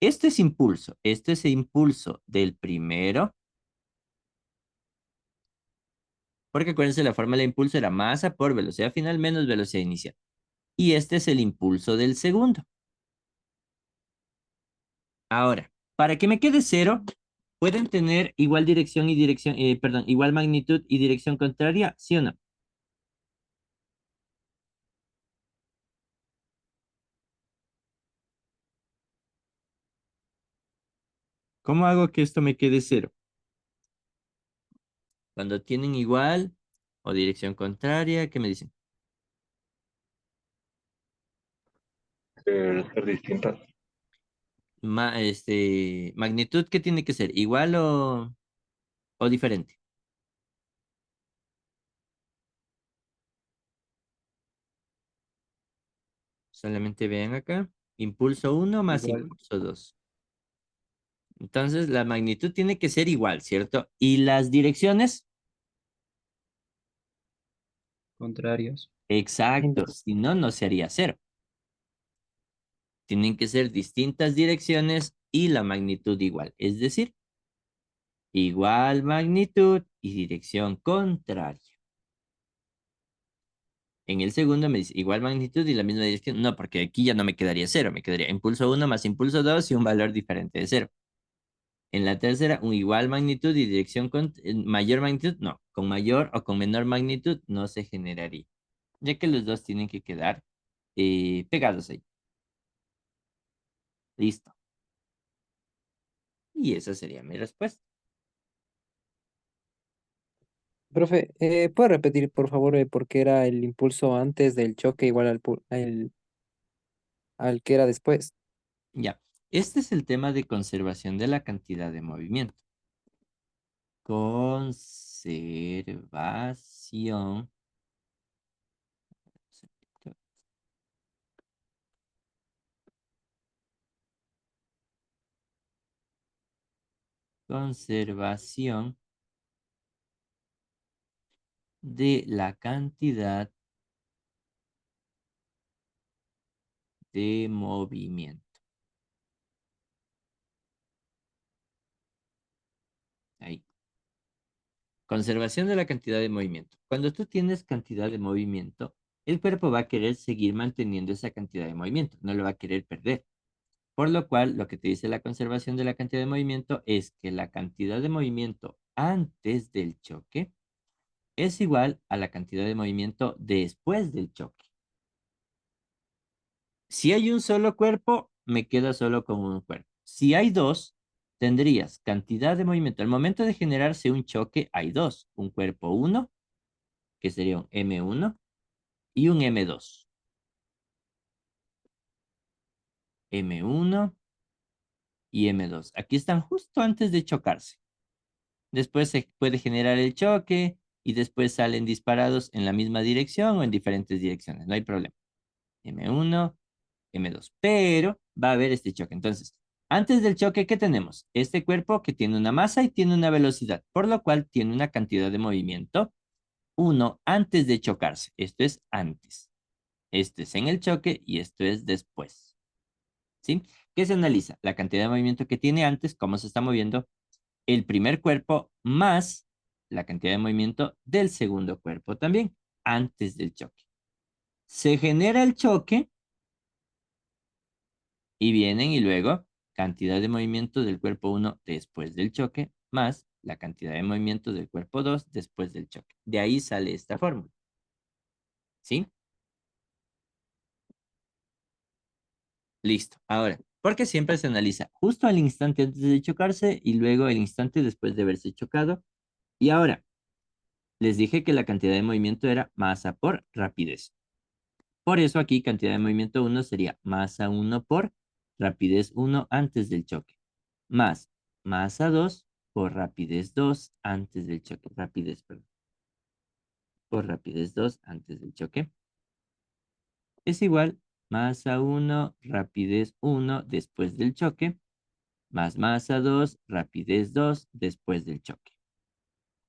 este es el impulso del primero, porque acuérdense, la fórmula de impulso era masa por velocidad final menos velocidad inicial. Y este es el impulso del segundo. Ahora, para que me quede cero, ¿pueden tener igual dirección y dirección, perdón, igual magnitud y dirección contraria? ¿Sí o no? ¿Cómo hago que esto me quede cero? Cuando tienen igual o dirección contraria, ¿qué me dicen? Ser distintas. Magnitud, ¿qué tiene que ser? ¿Igual o diferente? Solamente vean acá. Impulso uno más Igual. impulso 2. Entonces, la magnitud tiene que ser igual, ¿cierto? Y las direcciones, Contrarios. exacto. Si no, no sería cero. Tienen que ser distintas direcciones y la magnitud igual. Es decir, igual magnitud y dirección contraria. En el segundo me dice igual magnitud y la misma dirección. No, porque aquí ya no me quedaría cero. Me quedaría impulso uno más impulso 2 y un valor diferente de cero. En la tercera, un igual magnitud y dirección con mayor magnitud, no. Con mayor o con menor magnitud no se generaría, ya que los dos tienen que quedar pegados ahí. Listo. Y esa sería mi respuesta. Profe, ¿puede repetir, por favor, por qué era el impulso antes del choque igual al que era después? Ya. Este es el tema de conservación de la cantidad de movimiento. Conservación. Conservación de la cantidad de movimiento. Ahí. Conservación de la cantidad de movimiento. Cuando tú tienes cantidad de movimiento, el cuerpo va a querer seguir manteniendo esa cantidad de movimiento, no lo va a querer perder. Por lo cual, lo que te dice la conservación de la cantidad de movimiento es que la cantidad de movimiento antes del choque es igual a la cantidad de movimiento después del choque. Si hay un solo cuerpo, me quedo solo con un cuerpo. Si hay dos, tendrías cantidad de movimiento. Al momento de generarse un choque, hay dos. Un cuerpo uno, que sería un M1, y un M2. M1 y M2. Aquí están justo antes de chocarse. Después se puede generar el choque y después salen disparados en la misma dirección o en diferentes direcciones. No hay problema. M1, M2. Pero va a haber este choque. Entonces, antes del choque, ¿qué tenemos? Este cuerpo que tiene una masa y tiene una velocidad, por lo cual tiene una cantidad de movimiento. Uno antes de chocarse. Esto es antes. Esto es en el choque y esto es después. ¿Sí? ¿Qué se analiza? La cantidad de movimiento que tiene antes, cómo se está moviendo el primer cuerpo, más la cantidad de movimiento del segundo cuerpo también, antes del choque. Se genera el choque y vienen y luego cantidad de movimiento del cuerpo uno después del choque, más la cantidad de movimiento del cuerpo 2 después del choque. De ahí sale esta fórmula. ¿Sí? Listo. Ahora, porque siempre se analiza justo al instante antes de chocarse y luego el instante después de haberse chocado. Y ahora, les dije que la cantidad de movimiento era masa por rapidez. Por eso aquí cantidad de movimiento uno sería masa uno por rapidez uno antes del choque. Más masa 2 por rapidez 2 antes del choque. Rapidez, perdón. Por rapidez 2 antes del choque. es igual masa 1, rapidez 1 después del choque, más masa 2, rapidez 2 después del choque.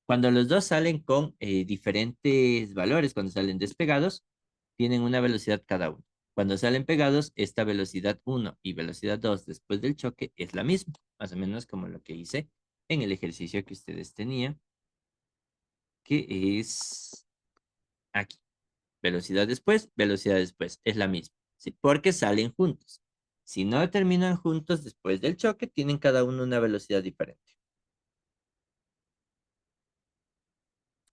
Cuando los dos salen con diferentes valores, cuando salen despegados, tienen una velocidad cada uno. Cuando salen pegados, esta velocidad 1 y velocidad 2 después del choque es la misma, más o menos como lo que hice en el ejercicio que ustedes tenían, que es aquí. Velocidad después, es la misma, ¿sí? Porque salen juntos. Si no terminan juntos después del choque, tienen cada uno una velocidad diferente.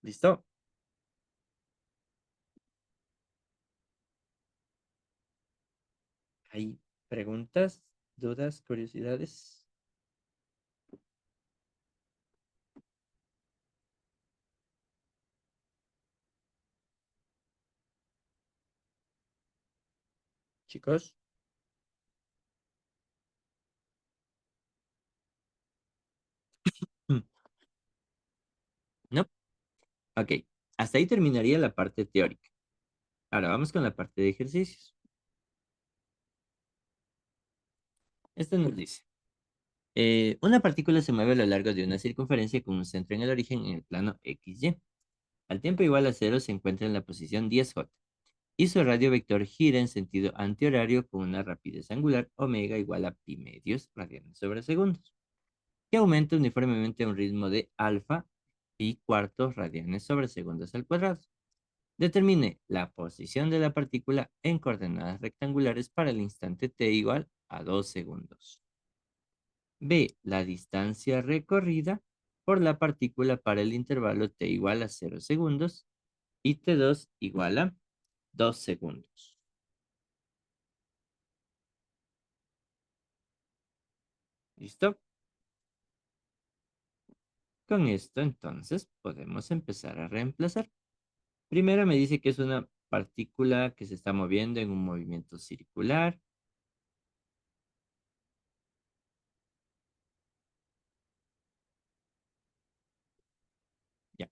¿Listo? ¿Hay preguntas, dudas, curiosidades? Chicos, Mm, ¿no? Ok, hasta ahí terminaría la parte teórica. Ahora vamos con la parte de ejercicios. Esto nos dice, una partícula se mueve a lo largo de una circunferencia con un centro en el origen en el plano XY. Al tiempo igual a cero se encuentra en la posición 10J y su radio vector gira en sentido antihorario con una rapidez angular omega igual a pi medios radianes sobre segundos, que aumenta uniformemente a un ritmo de alfa pi cuartos radianes sobre segundos al cuadrado. Determine la posición de la partícula en coordenadas rectangulares para el instante t igual a 2 segundos. B. La distancia recorrida por la partícula para el intervalo t igual a 0 segundos y t2 igual a 2 segundos. ¿Listo? Con esto entonces podemos empezar a reemplazar. Primero me dice que es una partícula que se está moviendo en un movimiento circular. Ya.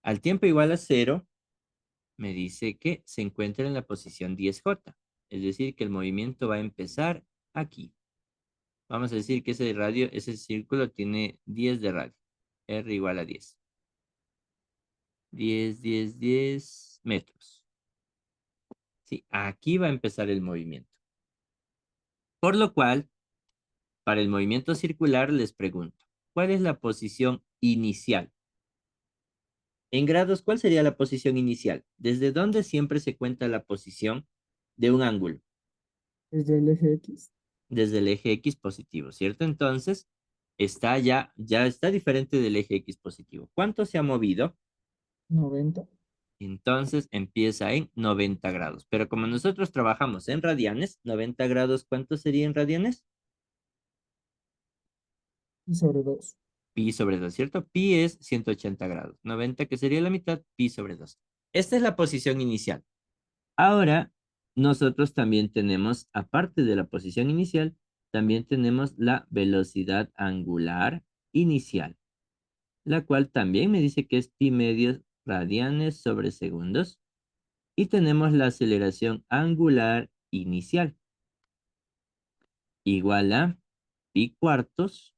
Al tiempo igual a cero, me dice que se encuentra en la posición 10J. Es decir, que el movimiento va a empezar aquí. Vamos a decir que ese radio, ese círculo tiene 10 de radio. R igual a 10. 10 metros. Sí, aquí va a empezar el movimiento. Por lo cual, para el movimiento circular les pregunto, ¿cuál es la posición inicial? En grados, ¿cuál sería la posición inicial? ¿Desde dónde siempre se cuenta la posición de un ángulo? Desde el eje X, Desde el eje X positivo, ¿cierto? Entonces, ya está diferente del eje X positivo. ¿Cuánto se ha movido? 90 Entonces empieza en 90 grados. Pero como nosotros trabajamos en radianes, 90 grados, ¿cuánto sería en radianes? y sobre 2. Pi sobre 2, ¿cierto? Pi es 180 grados. 90, que sería la mitad, pi sobre 2. Esta es la posición inicial. Ahora, nosotros también tenemos, aparte de la posición inicial, también tenemos la velocidad angular inicial, la cual también me dice que es pi medios radianes sobre segundos. Y tenemos la aceleración angular inicial, igual a pi cuartos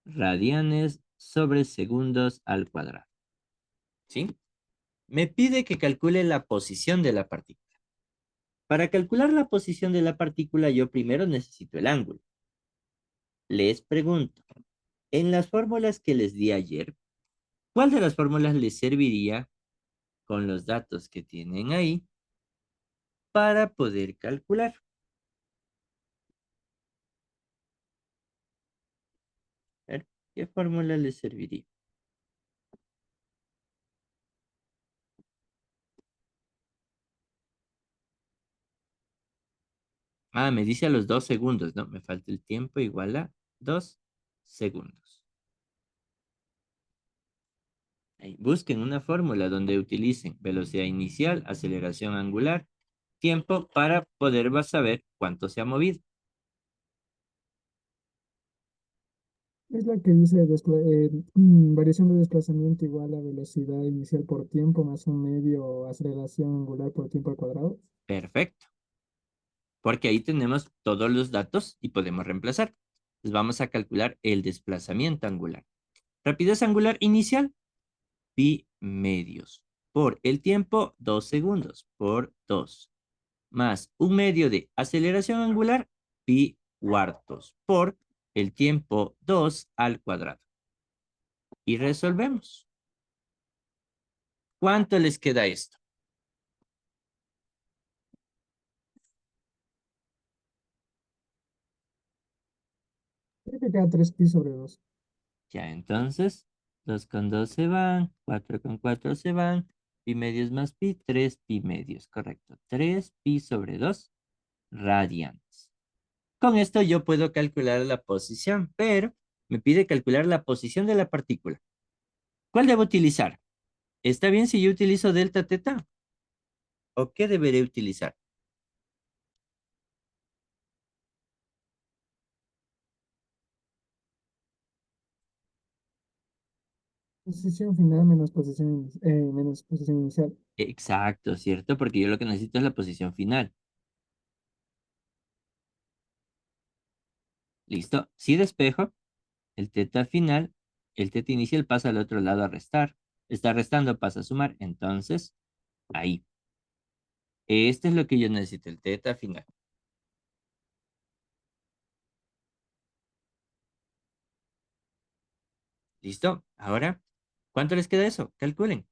radianes sobre segundos al cuadrado. ¿Sí? Me pide que calcule la posición de la partícula. Para calcular la posición de la partícula, yo primero necesito el ángulo. Les pregunto, en las fórmulas que les di ayer, ¿cuál de las fórmulas les serviría con los datos que tienen ahí para poder calcular? A ver, ¿qué fórmula les serviría? Ah, me dice a los 2 segundos, ¿no? Me falta el tiempo igual a 2 segundos. Ahí, busquen una fórmula donde utilicen velocidad inicial, aceleración angular, tiempo para poder saber cuánto se ha movido. Es la que dice variación de desplazamiento igual a velocidad inicial por tiempo más un medio aceleración angular por tiempo al cuadrado. Perfecto, porque ahí tenemos todos los datos y podemos reemplazar. Entonces vamos a calcular el desplazamiento angular. Rapidez angular inicial, pi medios. Por el tiempo, 2 segundos, por 2. Más un medio de aceleración angular, pi cuartos, por el tiempo 2 al cuadrado. Y resolvemos. ¿Cuánto les queda esto? Creo que queda 3 pi sobre 2. Ya, entonces, 2 con 2 se van, 4 con 4 se van, pi medios más pi, 3 pi medios, correcto. 3 pi sobre 2 radians. Con esto yo puedo calcular la posición, pero me pide calcular la posición de la partícula. ¿Cuál debo utilizar? ¿Está bien si yo utilizo delta teta? ¿O qué deberé utilizar? Posición final menos posición inicial. Exacto, ¿cierto? Porque yo lo que necesito es la posición final. ¿Listo? Si despejo, el teta final, el teta inicial pasa al otro lado a restar. Está restando, pasa a sumar. Entonces, ahí. Este es lo que yo necesito, el teta final. ¿Listo? Ahora, ¿cuánto les queda eso? Calculen.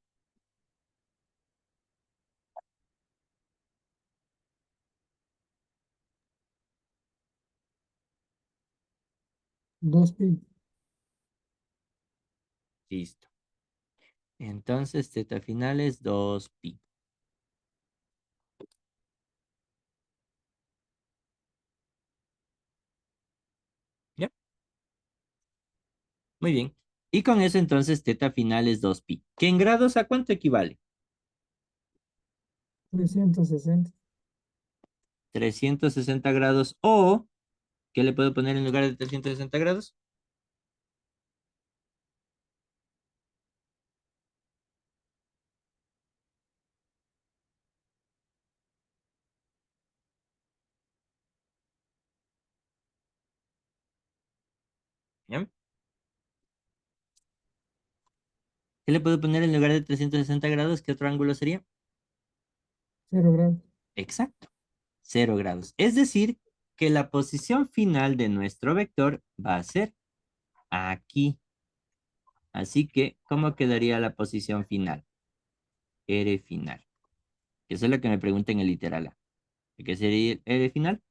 2 pi. Listo. Entonces, teta final es 2pi. ¿Ya? Muy bien. Y con eso entonces teta final es 2pi. ¿Que en grados a cuánto equivale? 360. 360 grados o, ¿qué le puedo poner en lugar de 360 grados? ¿Ya? ¿Qué le puedo poner en lugar de 360 grados? ¿Qué otro ángulo sería? 0 grados. Exacto, 0 grados. Es decir, que la posición final de nuestro vector va a ser aquí. Así que, ¿cómo quedaría la posición final? R final. Eso es lo que me pregunta en el literal A. ¿Qué sería el R final?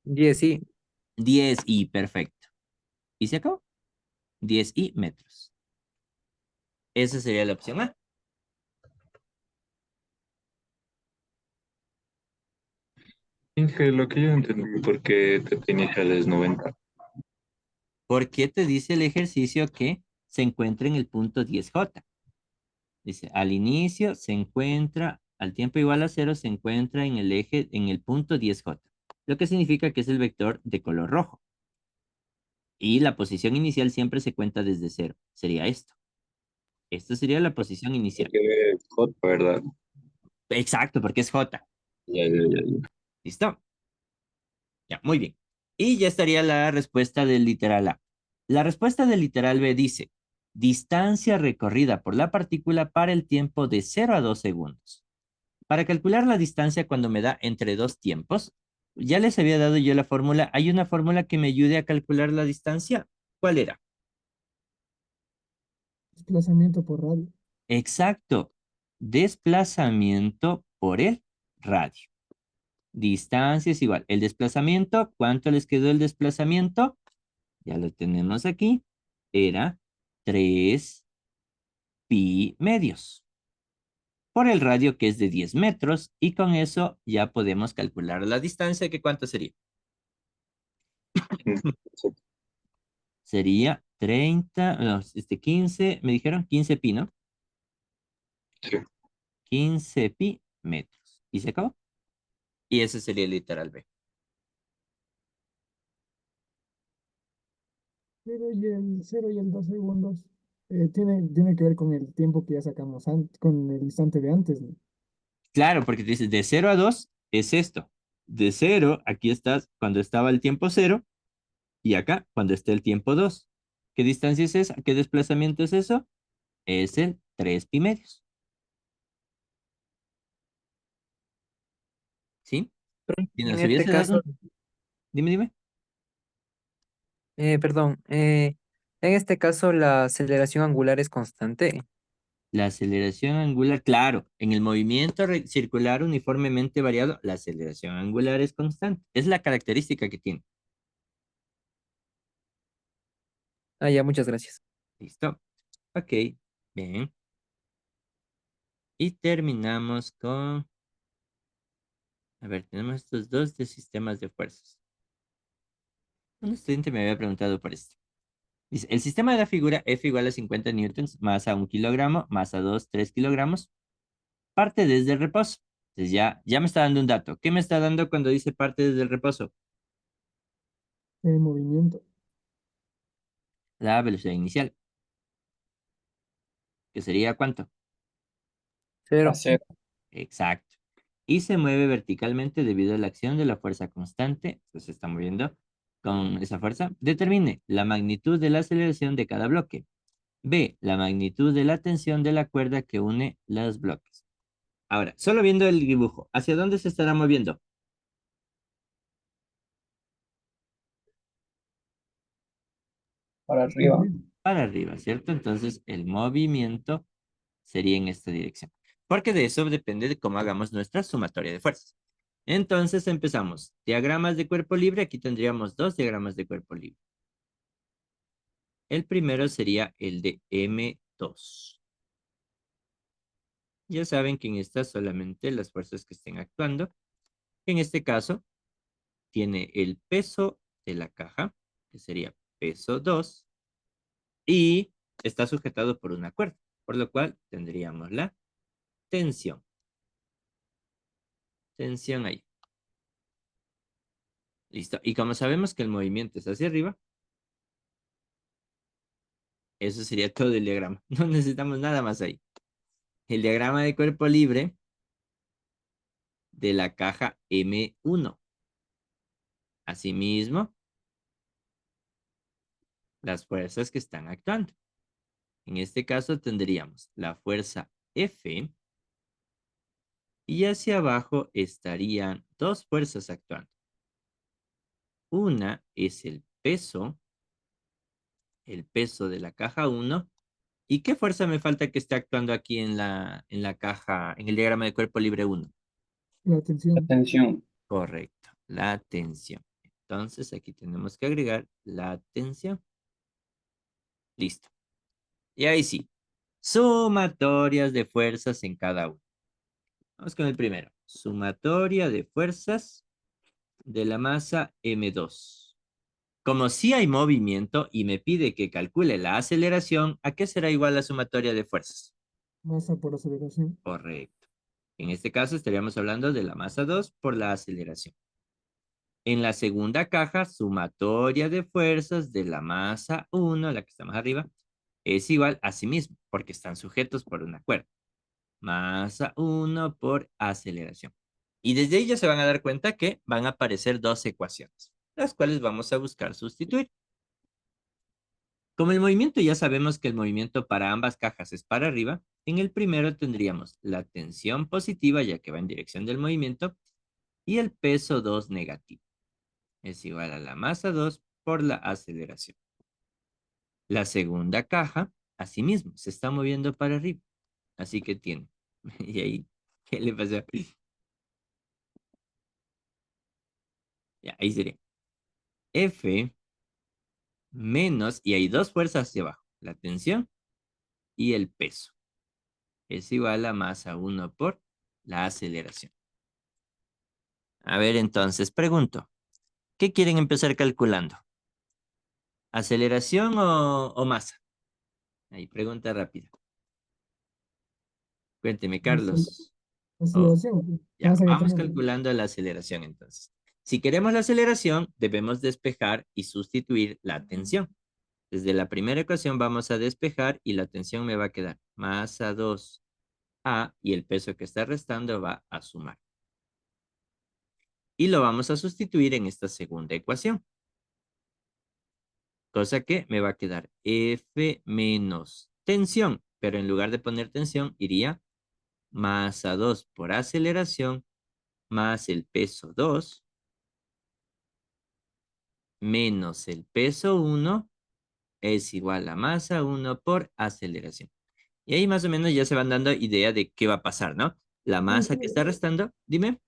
10i. 10i, perfecto. ¿Y se acabó? 10i metros. Esa sería la opción A. Inge, lo que yo entendí, porque te inicial es 90. ¿Por qué te dice el ejercicio que se encuentra en el punto 10J? Dice, al inicio se encuentra, al tiempo igual a cero, se encuentra en el eje, en el punto 10J, lo que significa que es el vector de color rojo. Y la posición inicial siempre se cuenta desde cero. Sería esto. Esto sería la posición inicial. Porque es J, ¿verdad? Exacto, porque es J. Ya. ¿Listo? Ya, muy bien. Y ya estaría la respuesta del literal A. La respuesta del literal B dice, distancia recorrida por la partícula para el tiempo de 0 a 2 segundos. Para calcular la distancia cuando me da entre dos tiempos, ya les había dado yo la fórmula. ¿Hay una fórmula que me ayude a calcular la distancia? ¿Cuál era? Desplazamiento por radio. Exacto. Desplazamiento por el radio. Distancia es igual. El desplazamiento, ¿cuánto les quedó el desplazamiento? Ya lo tenemos aquí. Era 3 pi medios por el radio que es de 10 metros y con eso ya podemos calcular la distancia, que cuánto sería. Sería 30, no, 15, me dijeron 15 pi, ¿no? Sí. 15 pi metros. ¿Y se acabó? Y ese sería el literal B. Cero y el 2 segundos. Tiene que ver con el tiempo que ya sacamos con el instante de antes, ¿no? Claro, porque te dices de 0 a 2 es esto. De 0, aquí estás cuando estaba el tiempo 0 y acá cuando está el tiempo 2. ¿Qué distancia es esa? ¿Qué desplazamiento es eso? Es el 3 pi medios. ¿Sí? Si En nos este hubiese dado caso, un... Dime, dime. perdón, en este caso la aceleración angular es constante. La aceleración angular, claro, en el movimiento circular uniformemente variado, la aceleración angular es constante. Es la característica que tiene. Ah, ya, muchas gracias. ¿Listo? Ok, bien. Y terminamos con... A ver, tenemos estos dos de sistemas de fuerzas. Un estudiante me había preguntado por esto. Dice, el sistema de la figura F igual a 50 newtons, masa 1 kilogramo, masa 2, 3 kilogramos, parte desde el reposo. Entonces ya me está dando un dato. ¿Qué me está dando cuando dice parte desde el reposo? Movimiento. La velocidad inicial, que sería ¿cuánto? Cero. Exacto. Y se mueve verticalmente debido a la acción de la fuerza constante, entonces se está moviendo con esa fuerza. Determine la magnitud de la aceleración de cada bloque. B, la magnitud de la tensión de la cuerda que une los bloques. Ahora, solo viendo el dibujo, ¿hacia dónde se estará moviendo? Para arriba, ¿cierto? Entonces el movimiento sería en esta dirección. Porque de eso depende de cómo hagamos nuestra sumatoria de fuerzas. Entonces empezamos. Diagramas de cuerpo libre. Aquí tendríamos dos diagramas de cuerpo libre. El primero sería el de M2. Ya saben que en esta solamente las fuerzas que estén actuando. En este caso, tiene el peso de la caja, que sería peso 2, y está sujetado por una cuerda, por lo cual tendríamos la tensión. Tensión ahí. Listo. Y como sabemos que el movimiento es hacia arriba, eso sería todo el diagrama. No necesitamos nada más ahí. El diagrama de cuerpo libre de la caja M1. Asimismo, las fuerzas que están actuando. En este caso tendríamos la fuerza F y hacia abajo estarían dos fuerzas actuando. Una es el peso de la caja 1. ¿Y qué fuerza me falta que esté actuando aquí en la caja, en el diagrama de cuerpo libre 1? La tensión. Correcto, la tensión. Entonces aquí tenemos que agregar la tensión. Listo. Y ahí sí, sumatorias de fuerzas en cada uno. Vamos con el primero. Sumatoria de fuerzas de la masa M2. Como si hay movimiento y me pide que calcule la aceleración, ¿a qué será igual la sumatoria de fuerzas? Masa por aceleración. Correcto. En este caso estaríamos hablando de la masa 2 por la aceleración. En la segunda caja, sumatoria de fuerzas de la masa 1, la que está más arriba, es igual a sí mismo, porque están sujetos por una cuerda. Masa 1 por aceleración. Y desde ahí ya se van a dar cuenta que van a aparecer dos ecuaciones, las cuales vamos a buscar sustituir. Como el movimiento ya sabemos que el movimiento para ambas cajas es para arriba, en el primero tendríamos la tensión positiva, ya que va en dirección del movimiento, y el peso 2 negativo. Es igual a la masa 2 por la aceleración. La segunda caja, asimismo, se está moviendo para arriba. Así que tiene. Y ahí, ¿qué le pasó? Ya, ahí sería. F menos, y hay dos fuerzas hacia abajo, la tensión y el peso. Es igual a masa 1 por la aceleración. A ver, entonces, pregunto, ¿qué quieren empezar calculando? ¿Aceleración o masa? Ahí, pregunta rápida. Cuénteme, Carlos. Oh, Aceleración. ya, Masa ya vamos tenemos. calculando la aceleración entonces. Si queremos la aceleración, debemos despejar y sustituir la tensión. Desde la primera ecuación vamos a despejar y la tensión me va a quedar masa 2A y el peso que está restando va a sumar. Y lo vamos a sustituir en esta segunda ecuación. Cosa que me va a quedar F menos tensión, pero en lugar de poner tensión iría masa 2 por aceleración más el peso 2 menos el peso 1 es igual a masa 1 por aceleración. Y ahí más o menos ya se van dando idea de qué va a pasar, ¿no? La masa que está restando, dime.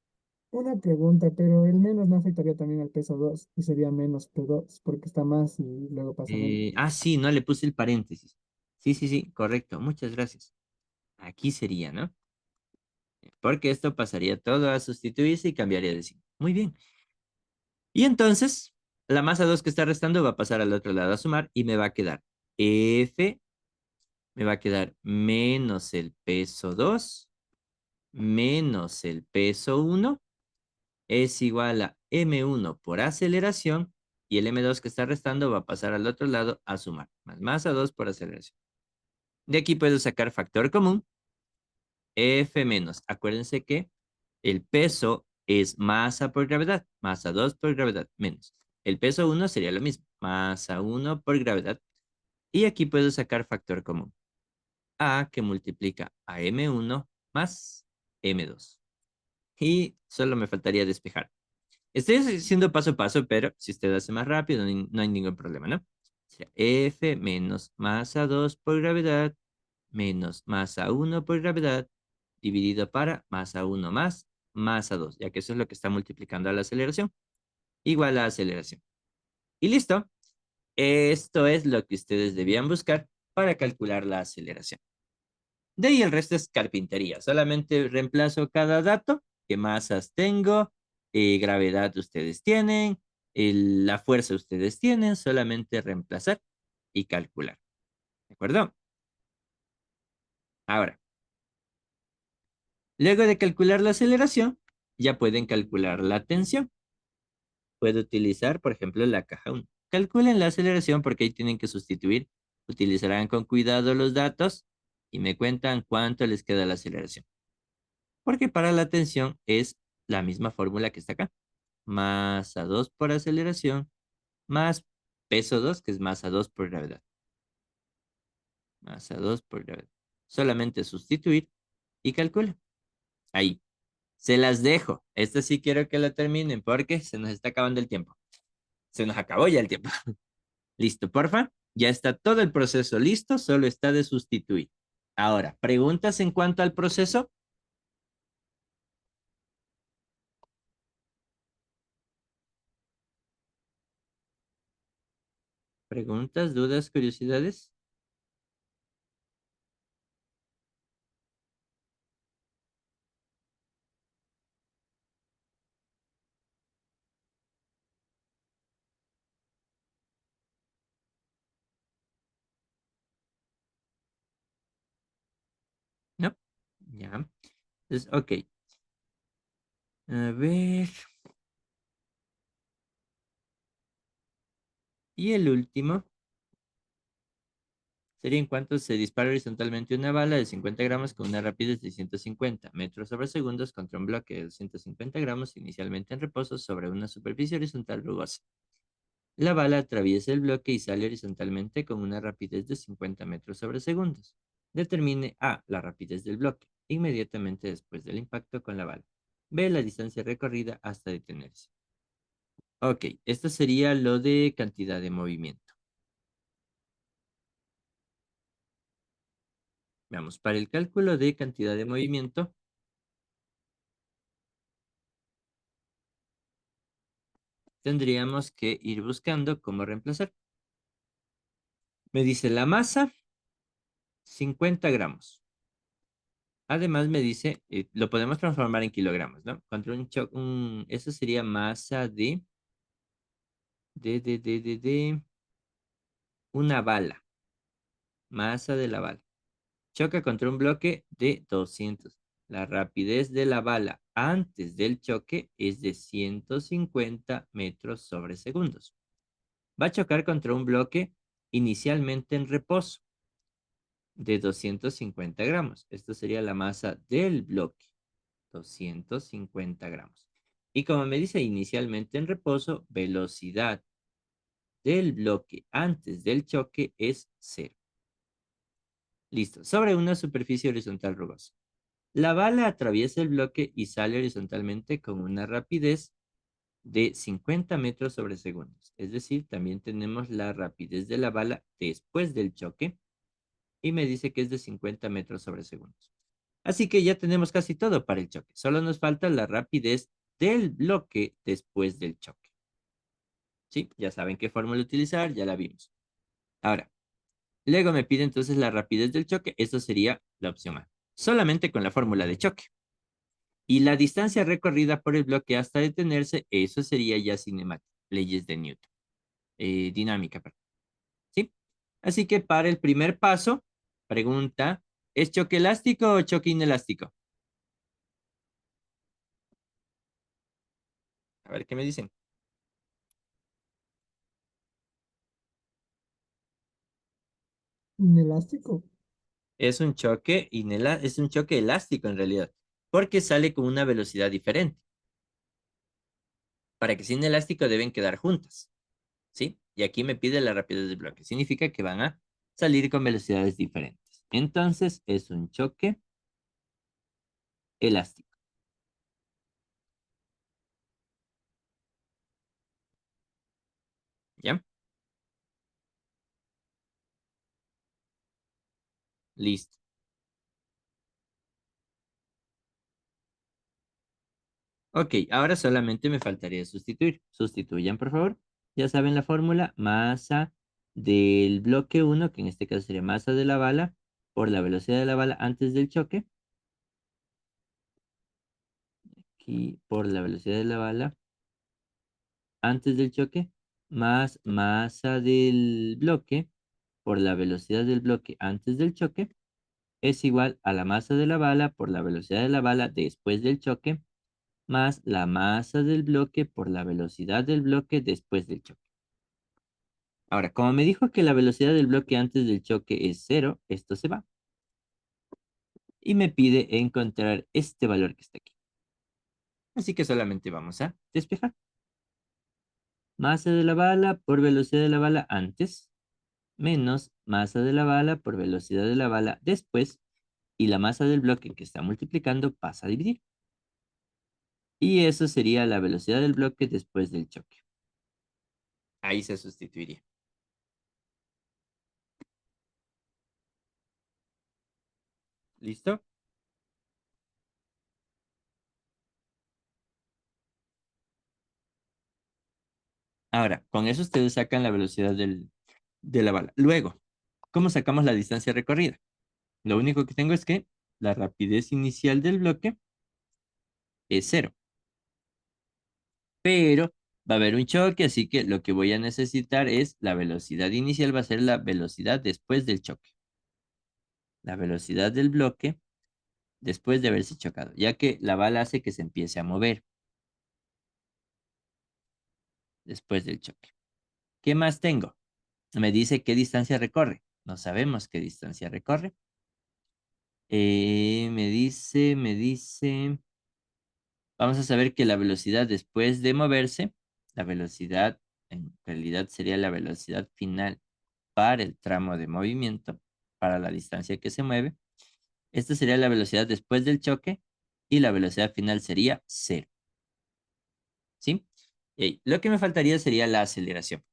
Una pregunta, pero el menos no afectaría también al peso 2 y sería menos P2 porque está más y luego pasa menos. Sí, no le puse el paréntesis. Sí, sí, sí, correcto. Muchas gracias. Aquí sería, ¿no? Porque esto pasaría todo a sustituirse y cambiaría de signo. Muy bien. Y entonces, la masa 2 que está restando va a pasar al otro lado a sumar y me va a quedar F, me va a quedar menos el peso 2 menos el peso 1 es igual a M1 por aceleración y el M2 que está restando va a pasar al otro lado a sumar, más masa 2 por aceleración. De aquí puedo sacar factor común, F menos. Acuérdense que el peso es masa por gravedad, masa 2 por gravedad, menos. El peso 1 sería lo mismo, masa 1 por gravedad. Y aquí puedo sacar factor común, A que multiplica a M1 más M2. Y solo me faltaría despejar. Estoy haciendo paso a paso, pero si usted hace más rápido, no hay ningún problema, ¿no? Sería F menos masa 2 por gravedad menos masa 1 por gravedad dividido para masa 1 más masa 2, ya que eso es lo que está multiplicando a la aceleración, igual a aceleración. Y listo. Esto es lo que ustedes debían buscar para calcular la aceleración. De ahí el resto es carpintería. Solamente reemplazo cada dato, qué masas tengo, gravedad ustedes tienen, la fuerza ustedes tienen, solamente reemplazar y calcular. ¿De acuerdo? Ahora, luego de calcular la aceleración, ya pueden calcular la tensión. Puede utilizar, por ejemplo, la caja 1. Calculen la aceleración porque ahí tienen que sustituir. Utilizarán con cuidado los datos y me cuentan cuánto les queda la aceleración. Porque para la tensión es la misma fórmula que está acá. Masa 2 por aceleración más peso 2, que es masa 2 por gravedad. Masa 2 por gravedad. Solamente sustituir y calcula. Ahí. Se las dejo. Esta sí quiero que la terminen porque se nos está acabando el tiempo. Se nos acabó ya el tiempo. Listo, porfa. Ya está todo el proceso listo, solo está de sustituir. Ahora, ¿preguntas en cuanto al proceso? ¿Preguntas, dudas, curiosidades? No. Ya. Entonces, ok. A ver. Y el último sería en cuanto se dispara horizontalmente una bala de 50 gramos con una rapidez de 150 metros sobre segundos contra un bloque de 250 gramos inicialmente en reposo sobre una superficie horizontal rugosa. La bala atraviesa el bloque y sale horizontalmente con una rapidez de 50 metros sobre segundos. Determine A, la rapidez del bloque, inmediatamente después del impacto con la bala. B, la distancia recorrida hasta detenerse. Ok, esto sería lo de cantidad de movimiento. Veamos, para el cálculo de cantidad de movimiento, tendríamos que ir buscando cómo reemplazar. Me dice la masa, 50 gramos. Además me dice, lo podemos transformar en kilogramos, ¿no? Contra eso sería masa de una bala. Masa de la bala. Choca contra un bloque de 200. La rapidez de la bala antes del choque es de 150 metros sobre segundos. Va a chocar contra un bloque inicialmente en reposo de 250 gramos. Esto sería la masa del bloque, 250 gramos. Y como me dice inicialmente en reposo, velocidad del bloque antes del choque es cero. Listo. Sobre una superficie horizontal rugosa. La bala atraviesa el bloque y sale horizontalmente con una rapidez de 50 metros sobre segundos. Es decir, también tenemos la rapidez de la bala después del choque y me dice que es de 50 metros sobre segundos. Así que ya tenemos casi todo para el choque. Solo nos falta la rapidez del bloque después del choque. ¿Sí? Ya saben qué fórmula utilizar, ya la vimos. Ahora, luego me pide entonces la rapidez del choque. Esto sería la opción A. Solamente con la fórmula de choque. Y la distancia recorrida por el bloque hasta detenerse, eso sería ya cinemática, leyes de Newton. Dinámica, perdón. ¿Sí? Así que para el primer paso, pregunta, ¿es choque elástico o choque inelástico? A ver qué me dicen. Inelástico. Es un choque elástico en realidad, porque sale con una velocidad diferente. Para que sea inelástico deben quedar juntas, ¿sí? Y aquí me pide la rapidez del bloque. Significa que van a salir con velocidades diferentes. Entonces es un choque elástico. ¿Ya? Listo. Ok, ahora solamente me faltaría sustituir. Sustituyan, por favor. Ya saben la fórmula, masa del bloque uno, que en este caso sería masa de la bala, por la velocidad de la bala antes del choque. Aquí, por la velocidad de la bala antes del choque, más masa del bloque, por la velocidad del bloque antes del choque, es igual a la masa de la bala por la velocidad de la bala después del choque, más la masa del bloque por la velocidad del bloque después del choque. Ahora, como me dijo que la velocidad del bloque antes del choque es cero, esto se va. Y me pide encontrar este valor que está aquí. Así que solamente vamos a despejar. Masa de la bala por velocidad de la bala antes, menos masa de la bala por velocidad de la bala después, y la masa del bloque que está multiplicando pasa a dividir. Y eso sería la velocidad del bloque después del choque. Ahí se sustituiría. ¿Listo? Ahora, con eso ustedes sacan la velocidad de la bala. Luego, ¿cómo sacamos la distancia recorrida? Lo único que tengo es que la rapidez inicial del bloque es cero. Pero va a haber un choque, así que lo que voy a necesitar es la velocidad inicial, va a ser la velocidad después del choque. La velocidad del bloque después de haberse chocado, ya que la bala hace que se empiece a mover después del choque. ¿Qué más tengo? Me dice qué distancia recorre. No sabemos qué distancia recorre. Me dice, vamos a saber que la velocidad después de moverse, la velocidad en realidad sería la velocidad final para el tramo de movimiento, para la distancia que se mueve. Esta sería la velocidad después del choque y la velocidad final sería cero. ¿Sí? Y lo que me faltaría sería la aceleración.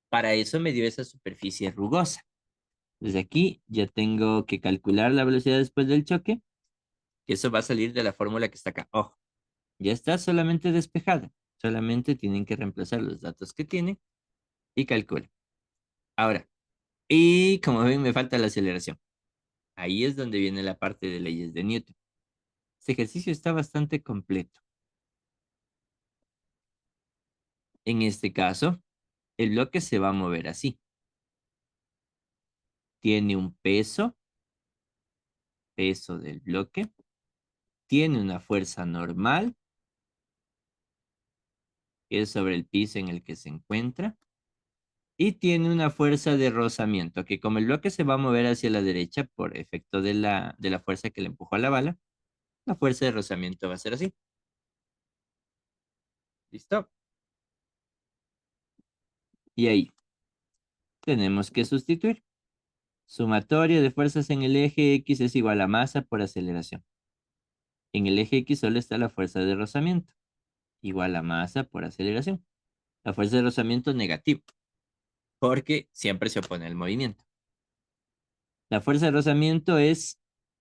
Para eso me dio esa superficie rugosa. Desde aquí ya tengo que calcular la velocidad después del choque, que eso va a salir de la fórmula que está acá. Ojo, ya está solamente despejada. Solamente tienen que reemplazar los datos que tienen y calculan. Ahora, y como ven, me falta la aceleración. Ahí es donde viene la parte de leyes de Newton. Este ejercicio está bastante completo. En este caso, el bloque se va a mover así. Tiene un peso del bloque. Tiene una fuerza normal, que es sobre el piso en el que se encuentra. y tiene una fuerza de rozamiento, que como el bloque se va a mover hacia la derecha por efecto de la fuerza que le empujó a la bala, la fuerza de rozamiento va a ser así. ¿Listo? Y ahí tenemos que sustituir. Sumatorio de fuerzas en el eje X es igual a masa por aceleración. En el eje X solo está la fuerza de rozamiento, igual a masa por aceleración. La fuerza de rozamiento negativa, porque siempre se opone al movimiento. La fuerza de rozamiento es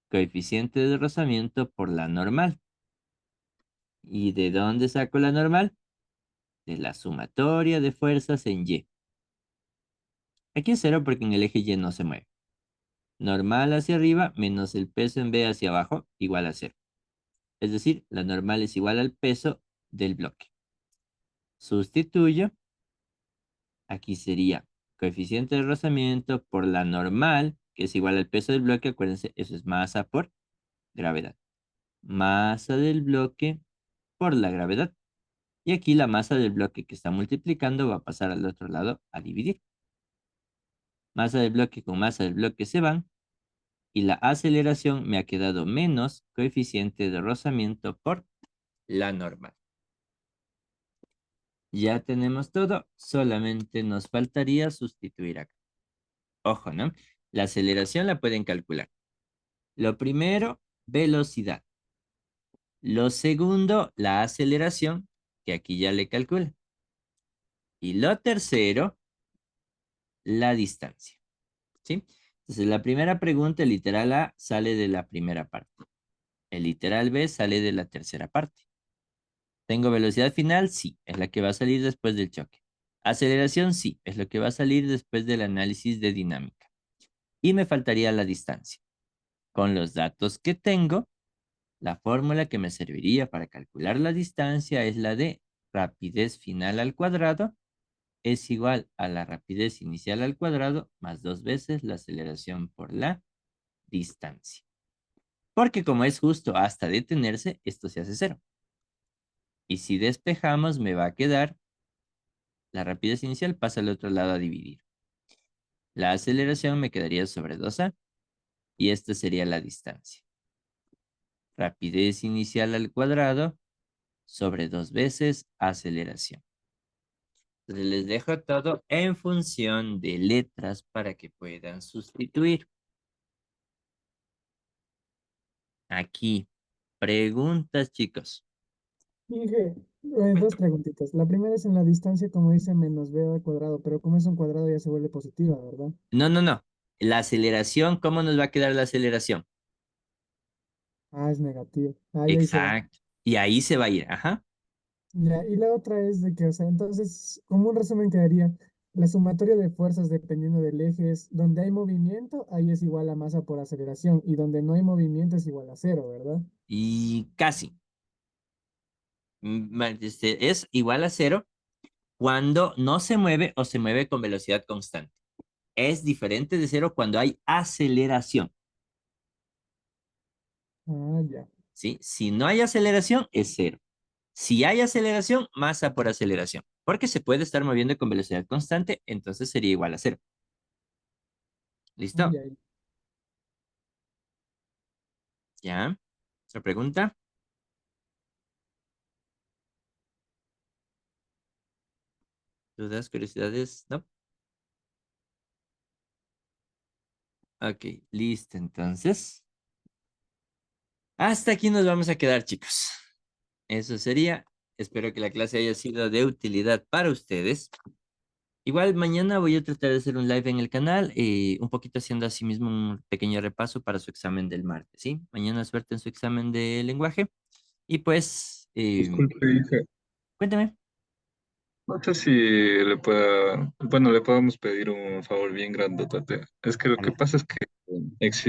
coeficiente de rozamiento por la normal. ¿Y de dónde saco la normal? De la sumatoria de fuerzas en Y. Aquí es cero porque en el eje Y no se mueve. Normal hacia arriba menos el peso en B hacia abajo igual a cero. Es decir, la normal es igual al peso del bloque. Sustituyo. Aquí sería coeficiente de rozamiento por la normal, que es igual al peso del bloque. Acuérdense, eso es masa por gravedad. Masa del bloque por la gravedad. Y aquí la masa del bloque que está multiplicando va a pasar al otro lado a dividir. Masa del bloque con masa del bloque se van. Y la aceleración me ha quedado menos coeficiente de rozamiento por la normal. Ya tenemos todo, solamente nos faltaría sustituir acá. Ojo, ¿no? La aceleración la pueden calcular. Lo primero, velocidad. Lo segundo, la aceleración, que aquí ya le calcula. Y lo tercero, la distancia. ¿Sí? Entonces, la primera pregunta, el literal A, sale de la primera parte. El literal B sale de la tercera parte. ¿Tengo velocidad final? Sí, es la que va a salir después del choque. Aceleración, sí, es lo que va a salir después del análisis de dinámica. Y me faltaría la distancia. Con los datos que tengo, la fórmula que me serviría para calcular la distancia es la de rapidez final al cuadrado es igual a la rapidez inicial al cuadrado más 2 veces la aceleración por la distancia. Porque como es justo hasta detenerse, esto se hace cero. Y si despejamos, me va a quedar la rapidez inicial pasa al otro lado a dividir. La aceleración me quedaría sobre 2a y esta sería la distancia. Rapidez inicial al cuadrado sobre 2 veces aceleración. Entonces les dejo todo en función de letras para que puedan sustituir. Aquí, preguntas, chicos. Dije, dos preguntitas. La primera es en la distancia, como dice menos b al cuadrado, pero como es un cuadrado ya se vuelve positiva, ¿verdad? No, no, no. La aceleración, ¿cómo nos va a quedar la aceleración? Ah, es negativo. Ahí, ahí se va. Exacto. Y ahí se va a ir. Ajá. Ya, y la otra es de que, o sea, entonces, como un resumen quedaría, la sumatoria de fuerzas dependiendo del eje es, donde hay movimiento, ahí es igual a masa por aceleración, y donde no hay movimiento es igual a cero, ¿verdad? Y casi. Es igual a cero cuando no se mueve o se mueve con velocidad constante. Es diferente de cero cuando hay aceleración. Ah, ya. ¿Sí? Si no hay aceleración, es cero. Si hay aceleración, masa por aceleración. Porque se puede estar moviendo con velocidad constante, entonces sería igual a cero. Ay, ¿Listo? ay. ¿Ya? ¿Otra pregunta? ¿Dudas, curiosidades? ¿No? Ok, listo. Entonces, hasta aquí nos vamos a quedar, chicos. Eso sería. Espero que la clase haya sido de utilidad para ustedes. Igual mañana voy a tratar de hacer un live en el canal, un poquito haciendo así mismo un pequeño repaso para su examen del martes, ¿sí? Mañana suerte en su examen de lenguaje. Y pues, Disculpe, hija. cuéntame. No sé si le pueda, bueno, le podemos pedir un favor bien grandote. Es que lo A que ver. pasa es que existe